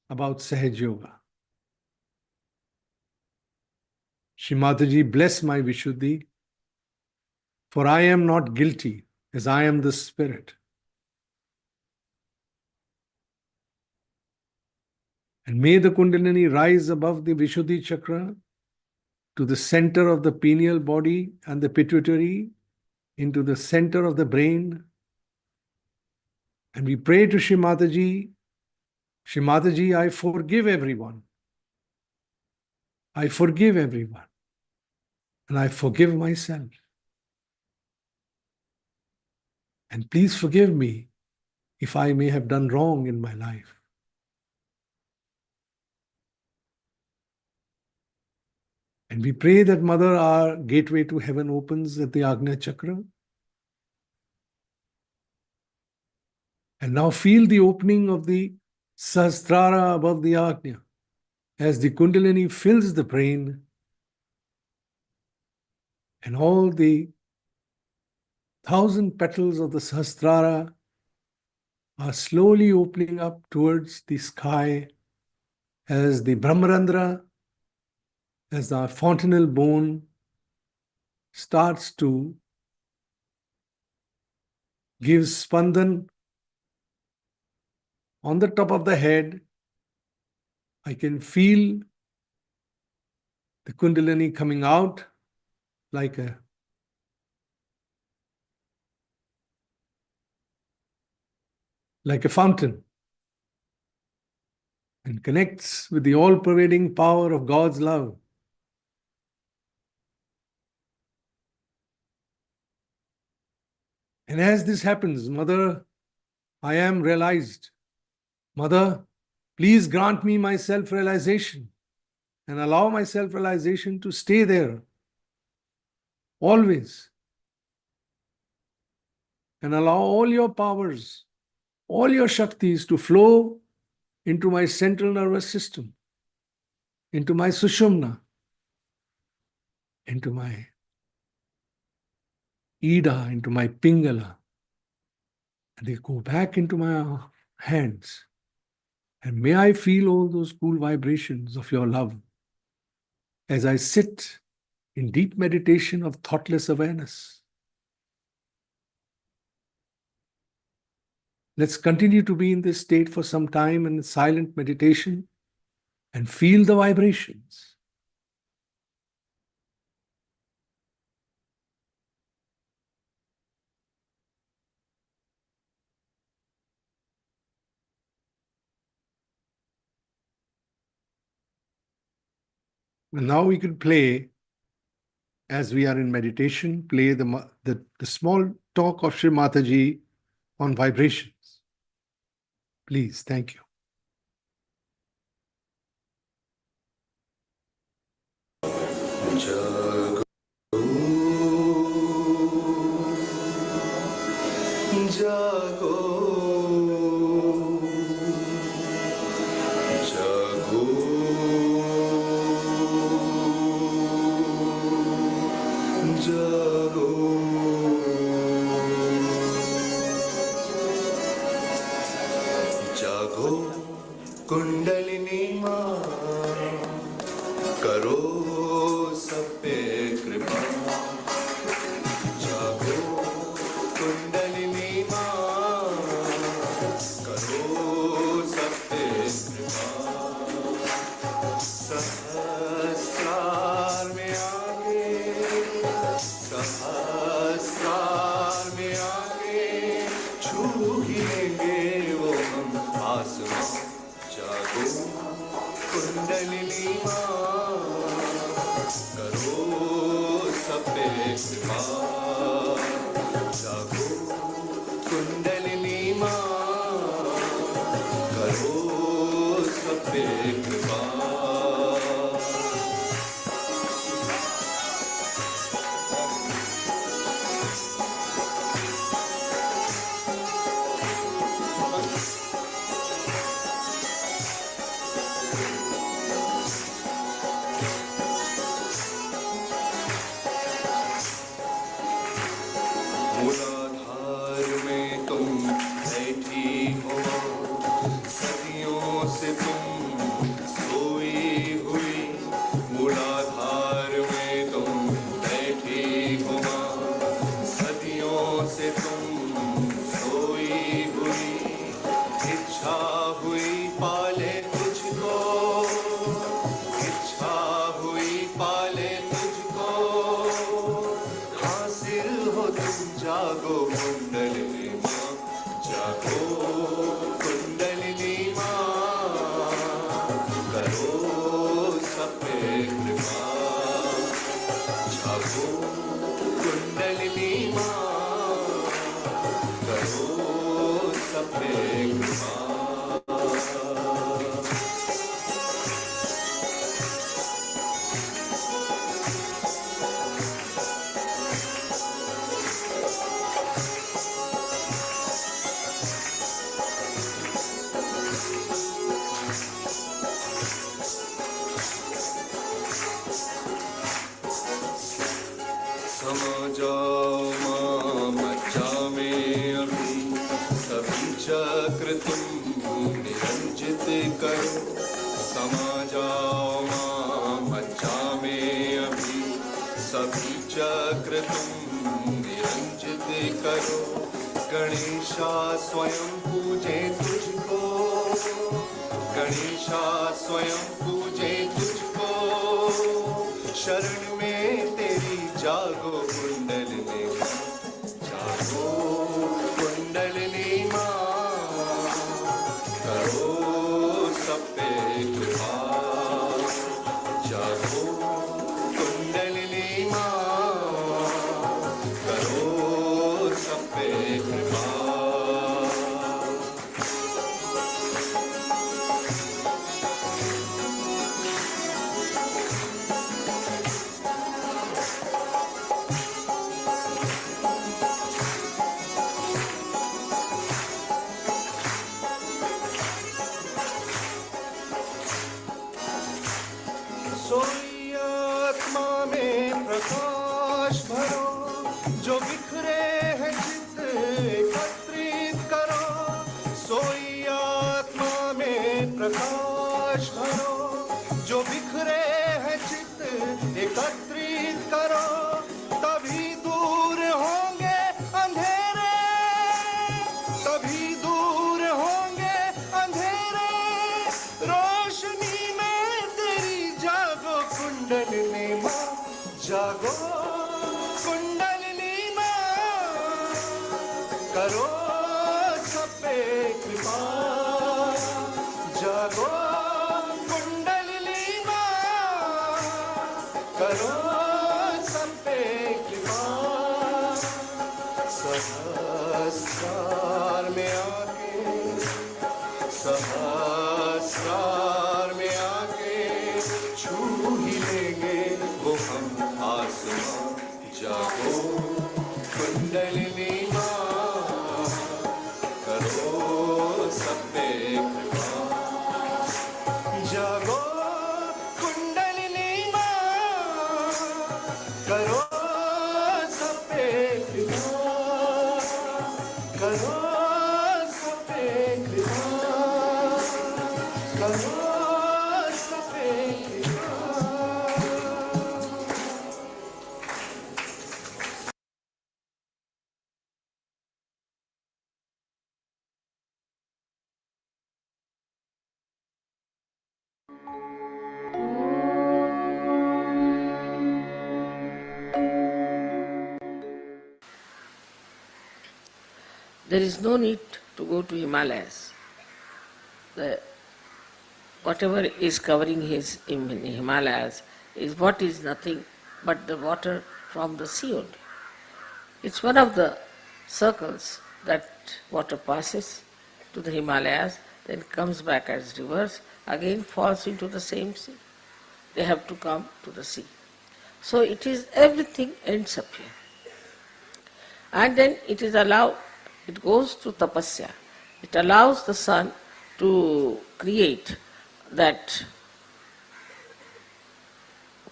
about Sahaja Yoga. Shri Mataji, bless my Vishuddhi, for I am not guilty, as I am the Spirit. And may the Kundalini rise above the Vishuddhi chakra to the center of the pineal body and the pituitary, into the center of the brain. And we pray to Shri Mataji, I forgive everyone. I forgive everyone. And I forgive myself. And please forgive me if I may have done wrong in my life. And we pray that, Mother, our gateway to heaven opens at the Agnya Chakra. And now feel the opening of the Sahasrara above the Agnya as the Kundalini fills the brain, and all the 1,000 petals of the Sahasrara are slowly opening up towards the sky as the Brahmarandra, as our fontanel bone starts to give spandan on the top of the head. I can feel the Kundalini coming out like a fountain, and connects with the all-pervading power of God's love. And as this happens, Mother, I am realized. Mother, please grant me my self-realization and allow my self-realization to stay there always. And allow all your powers, all your Shaktis to flow into my central nervous system, into my Sushumna, into my Ida, into my Pingala. And they go back into my hands. And may I feel all those cool vibrations of your love as I sit in deep meditation of thoughtless awareness. Let's continue to be in this state for some time in silent meditation and feel the vibrations. And now we can play, as we are in meditation, play the small talk of Shri Mataji on vibrations. Please, thank you. जगो जागो जागो कुंडलिनी माँ करो सब पे कृपा जागो कुंडलिनी माँ करो सब पे कृपा सहस्रार में आके सहस्रार में आके छू ही लेंगे वो हम आसमां जागो कुंडलिनी माँ करो सब पे कृपा जागो कुंडलिनी माँ करो सब पे कृपा मूलाधार में तुम बैठी हो सदियों से तुम सोई हुई मूलाधार में तुम बैठी हो सदियों से तुम सोई हुई इच्छा हुई पाले तुझको इच्छा हुई पाले तुझको हासिल हो तुम जागो कुंडलिनी माँ जागो कुंडलिनी माँ करो सब पे कृपा जागो कुंडलिनी माँ करो सब पे कृपा समा जाओ माँ मज्जा में अभी सभी चक्र तुम निरंजित करो समा जाओ माँ मज्जा में अभी सभी चक्र तुम निरंजित करो गणेशा स्वयं पूजे तुझको गणेशा स्वयं पूजे तुझको शरण में तेरी जागो कुंडलिनी माँ जागो कुंडलिनी माँ करो सब पे कृपा जागो कुंडलिनी माँ करो सब पे कृपा सोई आत्मा में प्रकाश भरो जो बिखरे हैं चित्त एकत्रित करो सोई आत्मा में प्रकाश भरो जो बिखरे हैं चित्त एकत्रित करो तभी दूर होंगे अंधेरे तभी दूर होंगे अंधेरे रोशनी में तेरी जागो कुंडलिनी माँ जागो कुंडलिनी माँ करो सब पे कृपा जागो कुंडलिनी माँ करो सब पे कृपा सहस्रार में आके सहस्रार में आके छू ही लेंगे वो हम आसमां जागो कुंडलिनी माँ करो सब पे कृपा जागो कुंडलिनी माँ करो कृपा करो सब पे कृपा करो सब पे कृपा There is no need to go to Himalayas. Whatever is covering his in Himalayas is what is nothing but the water from the sea only. It's one of the circles that water passes to the Himalayas, then comes back as rivers, again falls into the same sea. They have to come to the sea. So it is everything ends up here. And then it is allowed, it goes to tapasya. It allows the sun to create that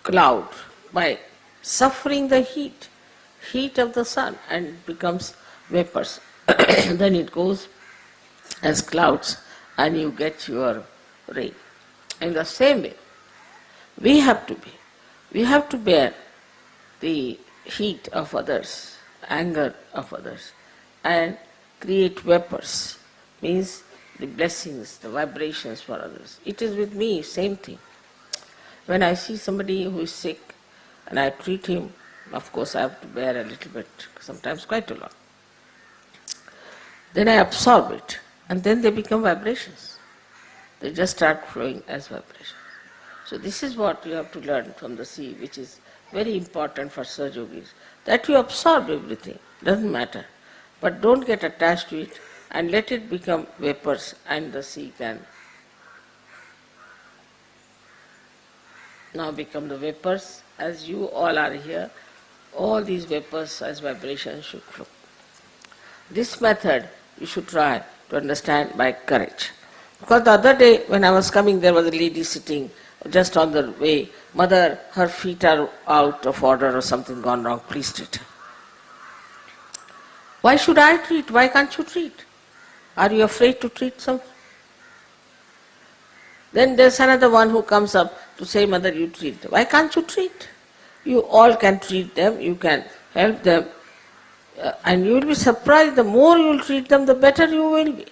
cloud by suffering the heat of the sun, and it becomes vapors. Then it goes as clouds and you get your rain. In the same way, we have to bear the heat of others, anger of others, and create vapors, means the blessings, the vibrations for others. It is with me, same thing. When I see somebody who is sick and I treat him, of course I have to bear a little bit, sometimes quite a lot. Then I absorb it, and then they become vibrations. They just start flowing as vibrations. So this is what you have to learn from the sea, which is very important for Sahaja Yogis, that you absorb everything, doesn't matter. But don't get attached to it and let it become vapors, and the sea can now become the vapors. As you all are here, all these vapors as vibrations should flow. This method you should try to understand by courage. Because the other day when I was coming, there was a lady sitting just on the way. Mother, her feet are out of order or something gone wrong, please treat her. Why should I treat? Why can't you treat? Are you afraid to treat someone? Then there's another one who comes up to say, Mother, you treat them. Why can't you treat? You all can treat them, you can help them, and you will be surprised, the more you will treat them, the better you will be.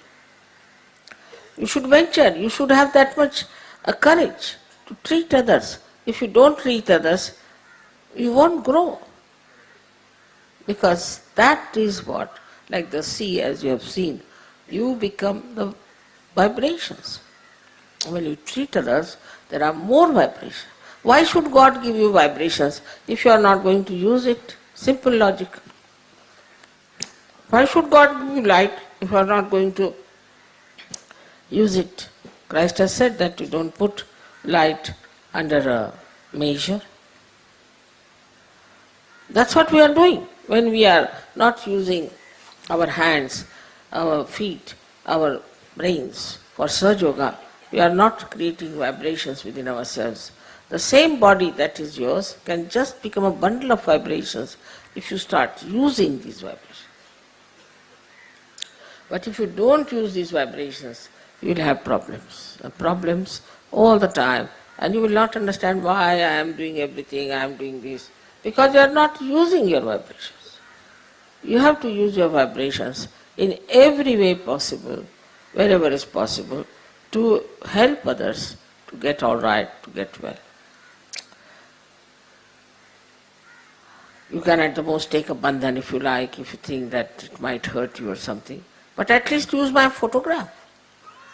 You should venture, you should have that much courage to treat others. If you don't treat others, you won't grow. Because that is what, like the sea as you have seen, you become the vibrations. When you treat others, there are more vibrations. Why should God give you vibrations if you are not going to use it? Simple logic. Why should God give you light if you are not going to use it? Christ has said that you don't put light under a measure. That's what we are doing when we are not using our hands, our feet, our brains for Sahaja Yoga. We are not creating vibrations within ourselves. The same body that is yours can just become a bundle of vibrations if you start using these vibrations. But if you don't use these vibrations, you will have problems all the time, and you will not understand why I am doing everything, I am doing this, because you are not using your vibrations. You have to use your vibrations in every way possible, wherever is possible, to help others to get all right, to get well. You can at the most take a bandhan if you like, if you think that it might hurt you or something, but at least use my photograph.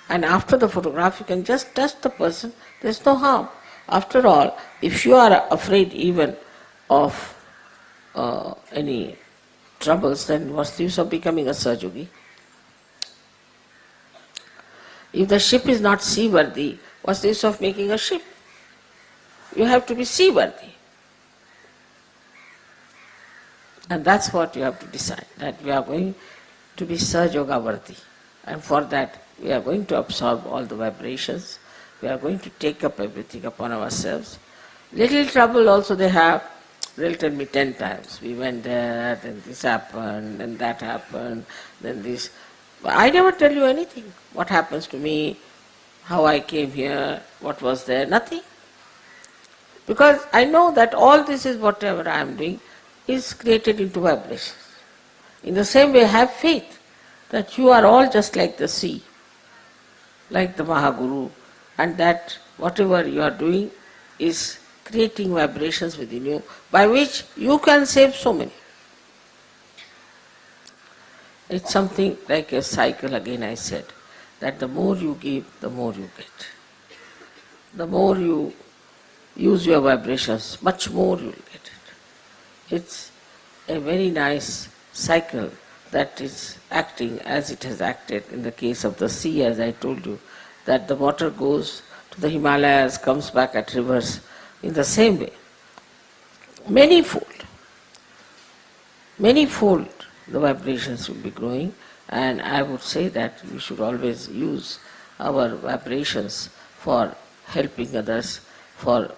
And after the photograph, you can just touch the person, there is no harm. After all, if you are afraid even of any troubles, then what's the use of becoming a Sahaja Yogi? If the ship is not seaworthy, what's the use of making a ship? You have to be seaworthy. And that's what you have to decide, that we are going to be Sahaja Yoga worthy. And for that, we are going to absorb all the vibrations. We are going to take up everything upon ourselves. Little trouble also they have, they'll tell me 10 times, we went there, then this happened, then that happened, then this. But I never tell you anything. What happens to me, how I came here, what was there, nothing. Because I know that all this is whatever I am doing is created into vibrations. In the same way, have faith that you are all just like the sea, like the Mahaguru, and that whatever you are doing is creating vibrations within you by which you can save so many. It's something like a cycle, again I said, that the more you give, the more you get. The more you use your vibrations, much more you will get it. It's a very nice cycle that is acting as it has acted in the case of the sea, as I told you, that the water goes to the Himalayas, comes back at rivers in the same way. Many-fold the vibrations will be growing, and I would say that we should always use our vibrations for helping others, for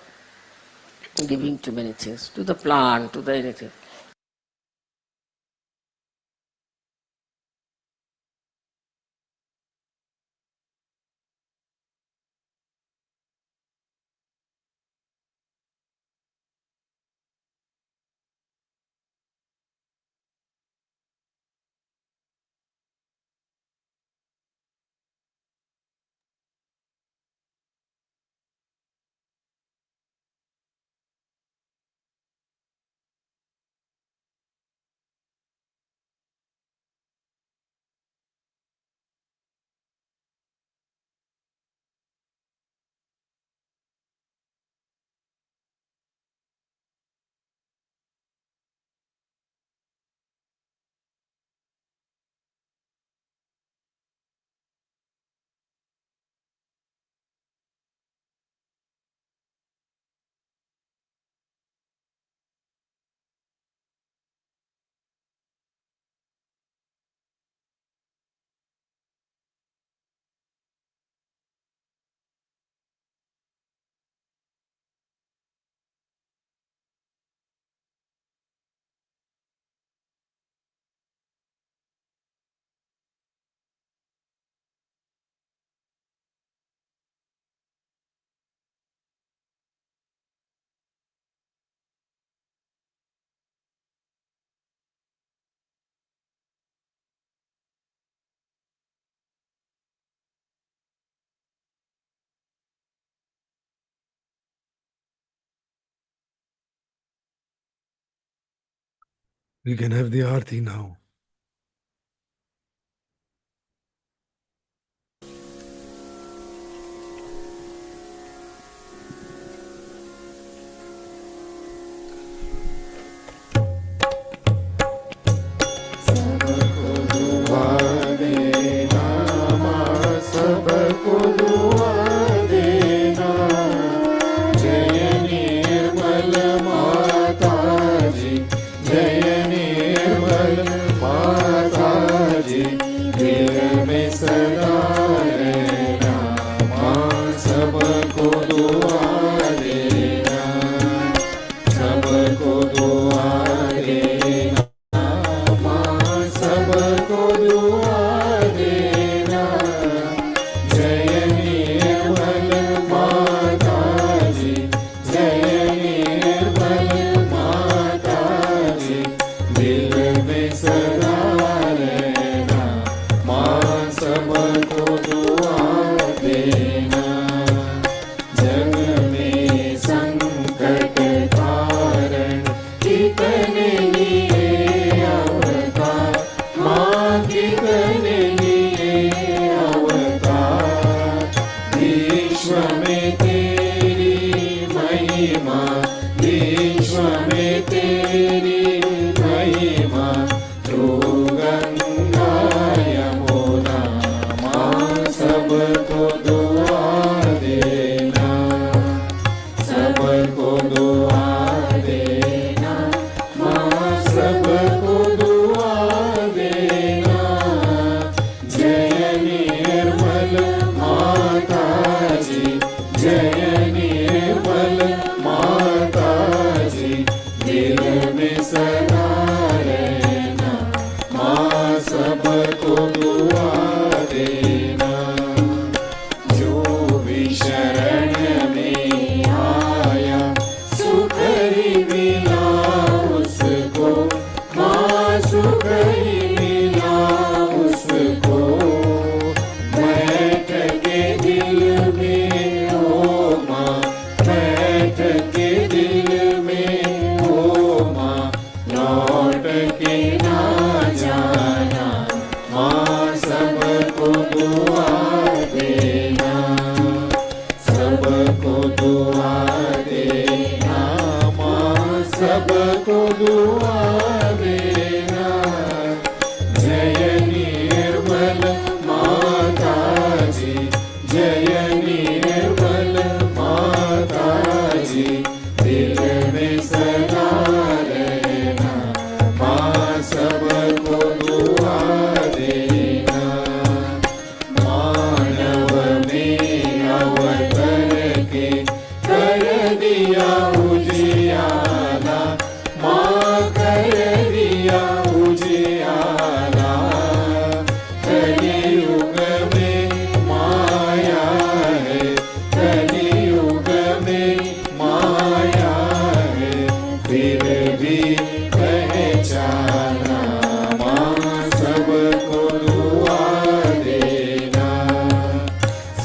giving to many things, to the plant, to the anything. We can have the Aarti now. जय निर्मल माता जी दिल सदा रहना, माँ सबको दुआ देना। जो भी शरण में आया सुख ही मिला उसको, माँ सुख ही मिला उसको। बैठ के दिल में ओ माँ, बैठ के दिल में ओ माँ, लौट के ना जाना, माँ सबको दुआ देना, सबको दुआ देना, माँ सबको दुआ देना। जय निर्मल माता जी, जय निर्मल माता जी, दिल में सदा रहना, माँ सबको दुआ देना। मानव में अवतर के कर दिया उजियारा, माँ कर दिया उजियारा। कलियुग में माया है, कलियुग में माया है, फिर भी पहचाना, माँ सबको दुआ देना,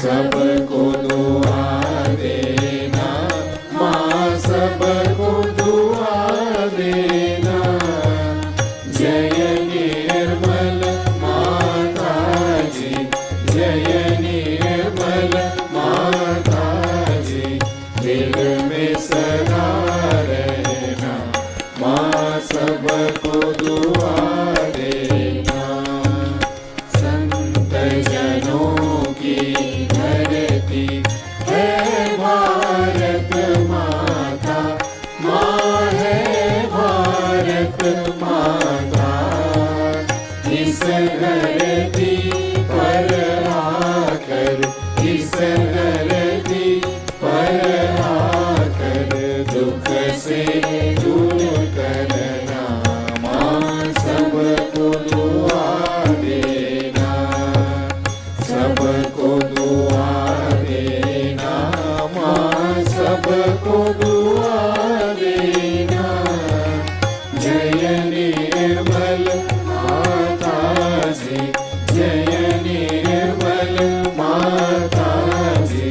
सबको दुआ देना, माँ सबको दुआ देना। जय निर्मल माता जी, जय निर्मल माता जी, दिल में सदा रहना, माँ सबको दुआ देना। संत जनों की धरती है भारत माता, माँ है भारत माता। इस धरती पर आकर, इस धरती पर आकर, दुख से दूर करना, माँ सबको दुआ देना, सबको दुआ देना, माँ सबको दुआ देना। जय निर्मल माता जी, जय निर्मल माता जी,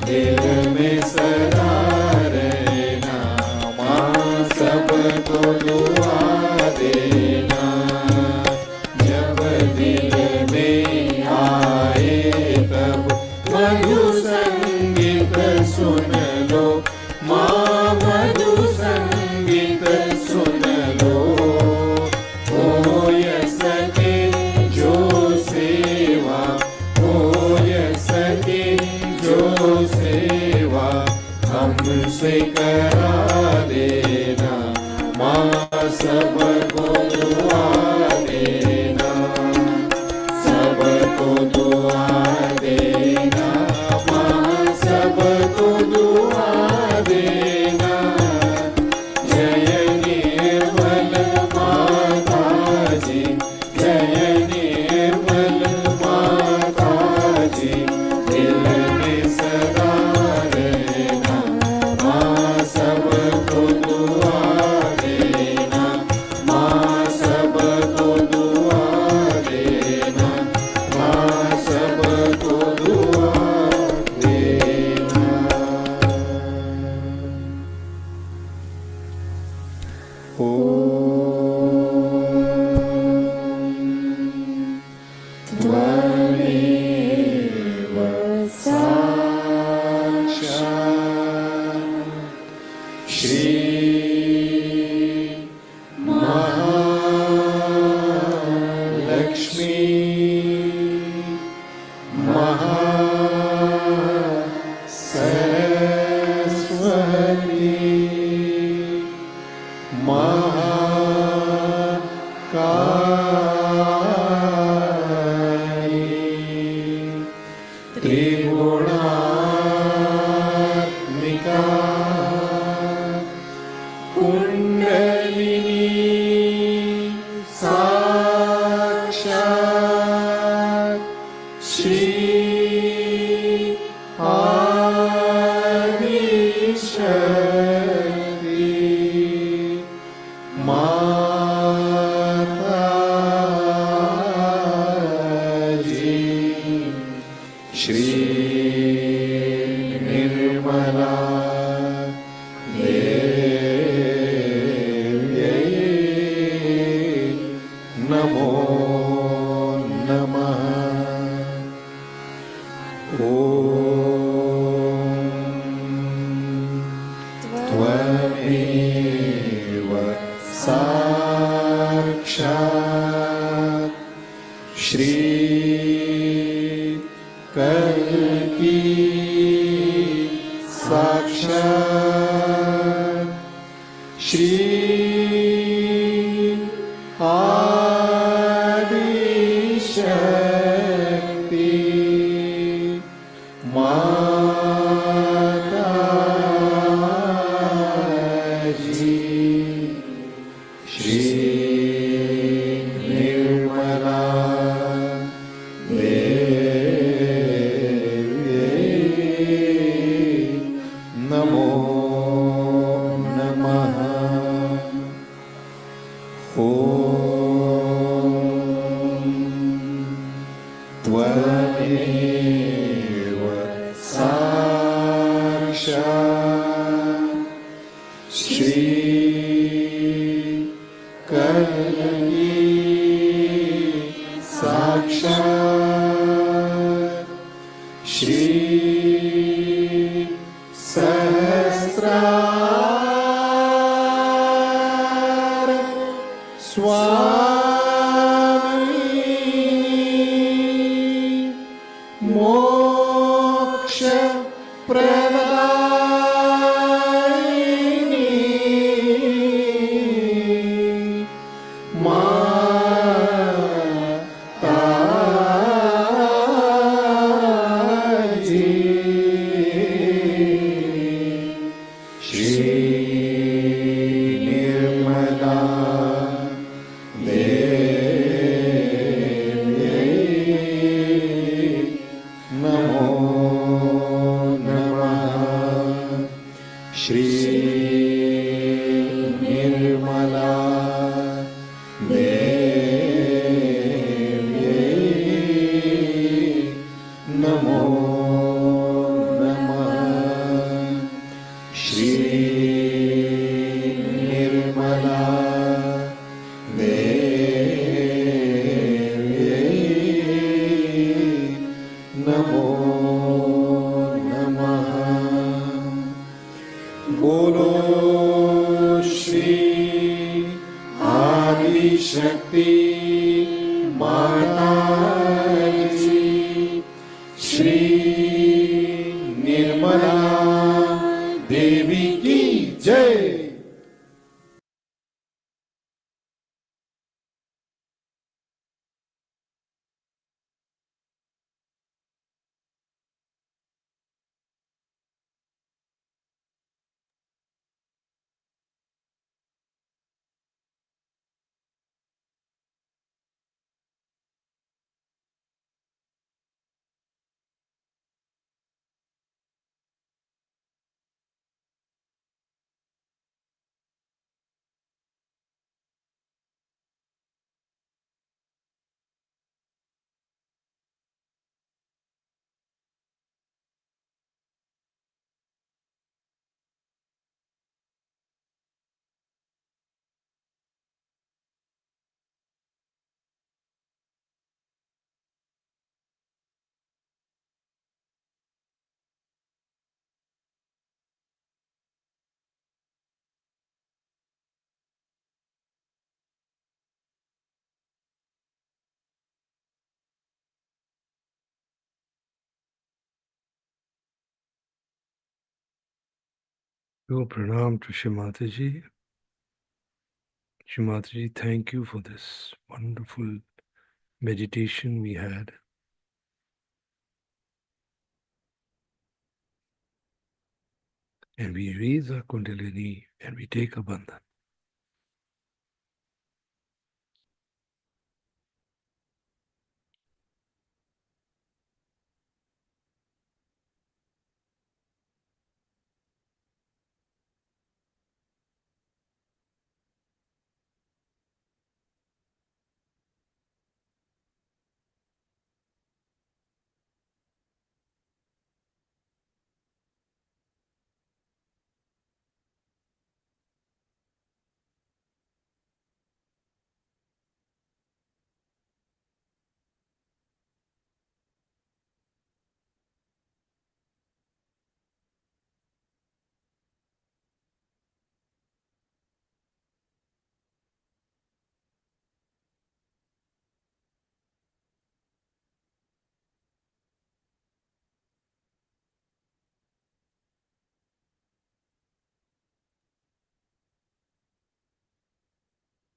दिल में सदा रहना, माँ सबको दुआ देना। जब दिल में आए तब मधु संगीत सुन लो, माँ मधु संगीत सुन लो। हो सके जो सेवा, हो सके जो सेवा, हमसे करा देना, माँ सबको दुआ देना, सबको दुआ देना, माँ सबको दुआ देना। जय निर्मल माता जी, जय निर्मल माता जी, दिल में सदा रहना, माँ सबको दुआ देना, माँ सबको दुआ देना, माँ सबको दुआ देना। त्वमेव साक्षात् श्री महालक्ष्मी महासरस्वती महा Mataji, Shri Nirmala Devi, Namo Namah. त्वमेव साक्षात् श्री कल्की साक्षात् Shri Adishakti Mataji, Shri Nirmala Devi, Namo Namah. Om Tvameva Sakshat Shri Kalki Sakshat Shri Sahasrar Swami Moksha Pradayini Mataji, Shri Nirmala Devi, Namo Namah. Shri Nirmala Devi, Namo Namah. Shri Nirmala Devi, Namo Namah. Bolo Shri Adi Shakti Mataji, Shri Nirmala Devi ki Jai. Your pranam to Shri Mataji. Shri Mataji, thank you for this wonderful meditation we had. And we raise our Kundalini and we take a bandhan.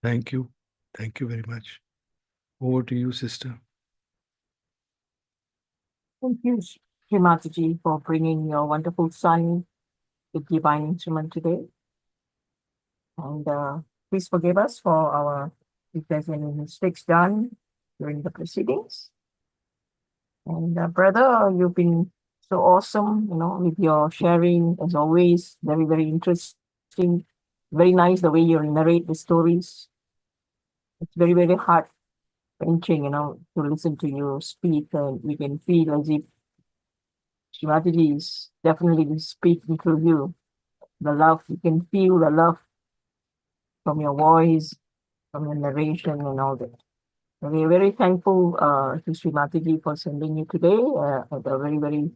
Thank you. Thank you very much. Over to you, sister. Thank you, Shri Mataji, for bringing your wonderful son, the divine instrument today. And please forgive us for our, if there's any mistakes done during the proceedings. And brother, you've been so awesome, with your sharing, as always, very, very interesting. Very nice the way you narrate the stories. It's very, very heart-wrenching, to listen to you speak, and we can feel as if Shri Mataji is definitely speaking through you. The love, you can feel the love from your voice, from your narration and all that. And we're very thankful to Shri Mataji for sending you today at a very, very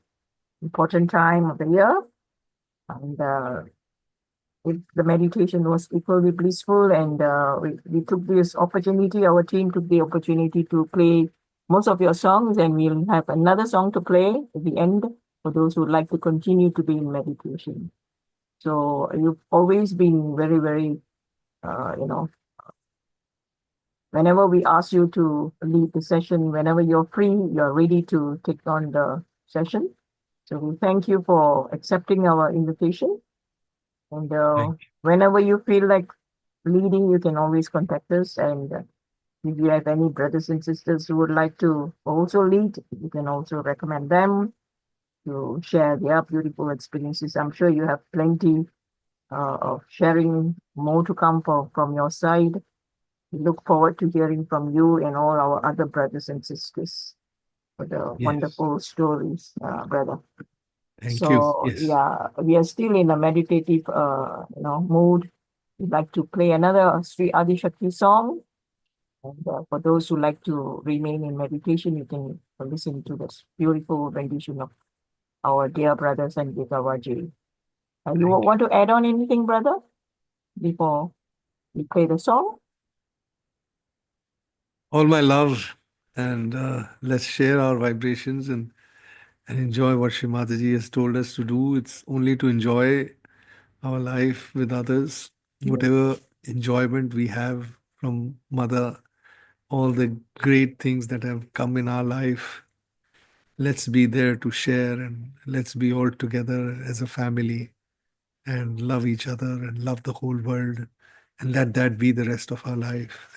important time of the year. And the meditation was equally blissful, and we took this opportunity, our team took the opportunity to play most of your songs, and we'll have another song to play at the end for those who would like to continue to be in meditation. So you've always been very, very, whenever we ask you to lead the session, whenever you're free, you're ready to take on the session. So we thank you for accepting our invitation. And whenever you feel like leading, you can always contact us. And if you have any brothers and sisters who would like to also lead, you can also recommend them to share their beautiful experiences. I'm sure you have plenty of sharing, more to come from your side. We look forward to hearing from you and all our other brothers and sisters for the Yes. wonderful stories, brother. Thank So you. Yes. yeah, we are still in a meditative, mood. We'd like to play another Sri Adi Shakti song. And for those who like to remain in meditation, you can listen to this beautiful rendition of our dear brother Sangeeta Vaji. You want to add on anything, brother, before we play the song? All my love, and let's share our vibrations and enjoy what Shri Mataji has told us to do. It's only to enjoy our life with others, whatever enjoyment we have from Mother, all the great things that have come in our life. Let's be there to share, and let's be all together as a family and love each other and love the whole world, and let that be the rest of our life.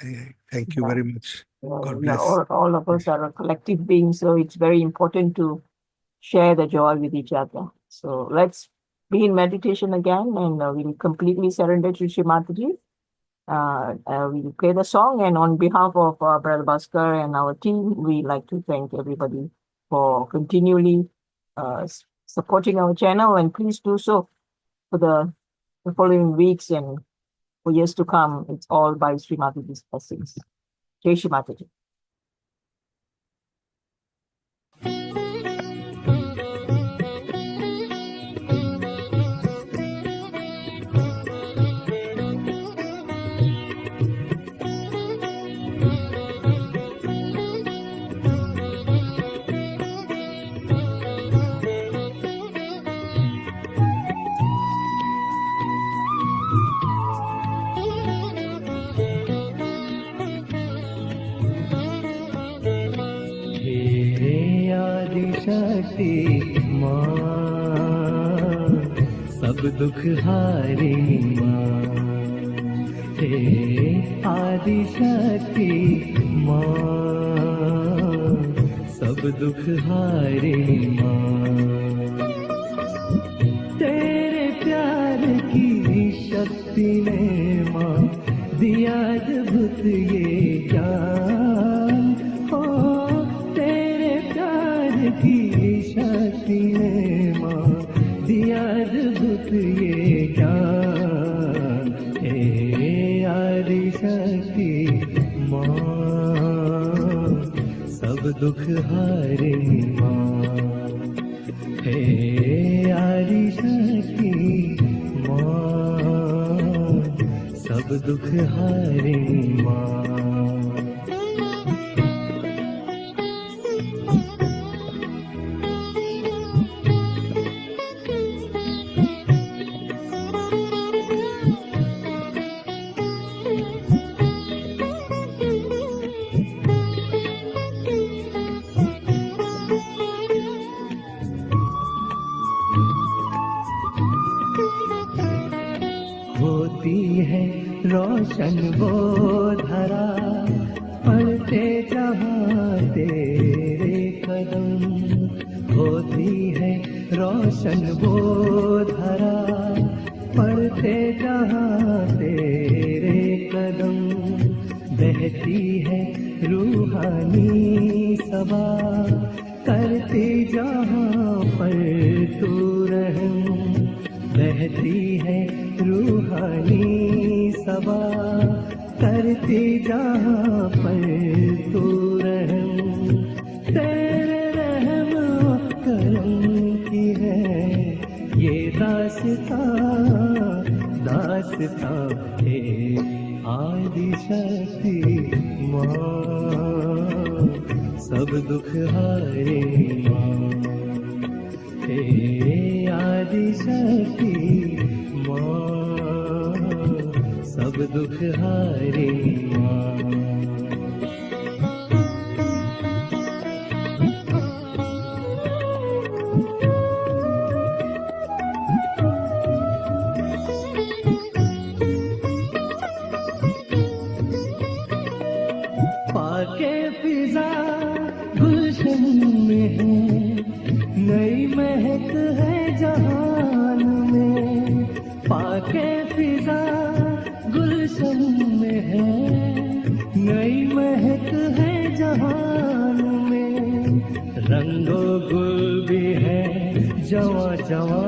Thank you Yeah. very much. God Yeah, bless. all of us are a collective being, so it's very important to share the joy with each other. So let's be in meditation again, and we'll completely surrender to Shri Mataji. We'll play the song, and on behalf of Brother Bhaskar and our team, we like to thank everybody for continually supporting our channel, and please do so for the following weeks and for years to come. It's all by Shri Mataji's blessings. Jai Shri Mataji. हे आदिशक्ति माँ सब दुख हारी माँ हे आदिशक्ति माँ सब दुख हारी माँ तेरे प्यार की शक्ति ने माँ दिया अद्भुत ये ज्ञान हो तेरे प्यार की शक्ति ने माँ दिया अद्भुत ये ज्ञान हे आदि शक्ति माँ सब दुख हारे माँ हे आदि शक्ति माँ सब दुख हारे माँ रोशन वो धरा पढ़ते जहाँ तेरे कदम होती है रोशन वो धरा पढ़ते जहाँ तेरे कदम बहती है रूहानी सबा करते जहाँ पर तू रहम बहती है रूहानी सबा करते जहाँ पर तू रहम तेरे रहम करम की है ये दास्तां है आदि शक्ति माँ सब दुख हारे माँ हे आदि शक्ति माँ सब दुख हारे माँ पाके फिजा गुलशन में है नई महक है जहान में पाके फिजा गुलशन में है नई महक है जहान में रंगो गुल भी है जवा जवा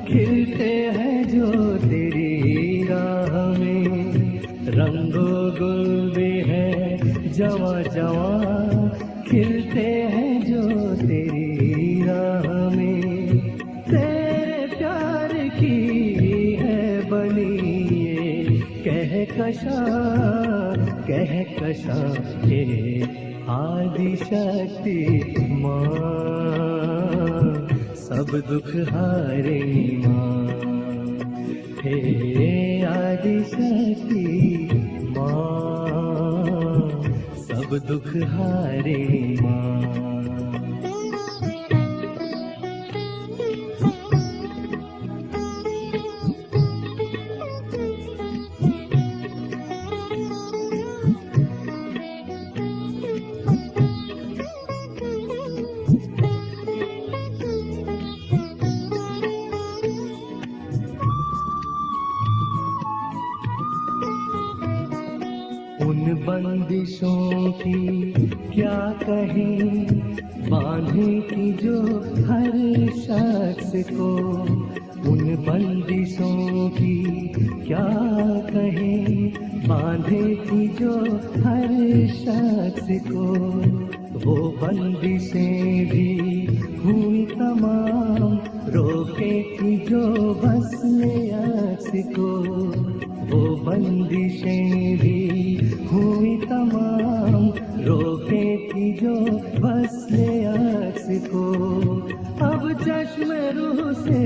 खिलते हैं जो तेरी राह में रंगो गुल भी है जवा जवा खिलते हैं जो तेरी राह में तेरे प्यार की है बनी ये कहकशां के आदि शक्ति माँ सब दुख हारे माँ हे आदि शक्ति माँ सब दुख हारे माँ उन बंदिशों की क्या कहें बांधे की जो हर शख्स को उन बंदिशों की क्या कहें बांधे की जो हर शख्स को वो बंदिशें भी हुई तमाम रोके की जो बस अक्स को वो बंदिशें भी हुई तमाम रोके थी जो वस्ले अक्स को अब चश्मे रूह से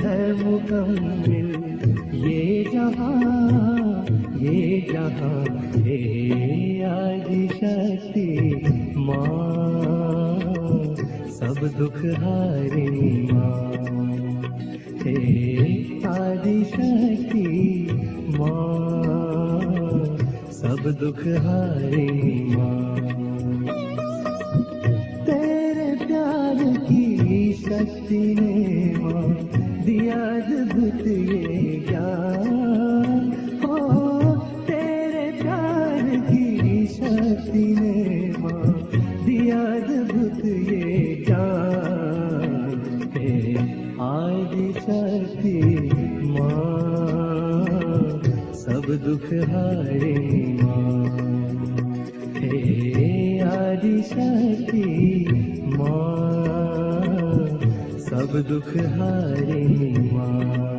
है मुकम्मिल ये जहां हे आदि शक्ति माँ सब दुख हारे माँ हे आदि शक्ति माँ सब दुख हारे माँ तेरे प्यार की शक्ति ने माँ दिया अद्भुत ये ज्ञान हो तेरे प्यार की शक्ति ने माँ दिया अद्भुत ये ज्ञान हे आदि शक्ति माँ सब दुख हारे माँ हे आदि शक्ति माँ सब दुख हारे माँ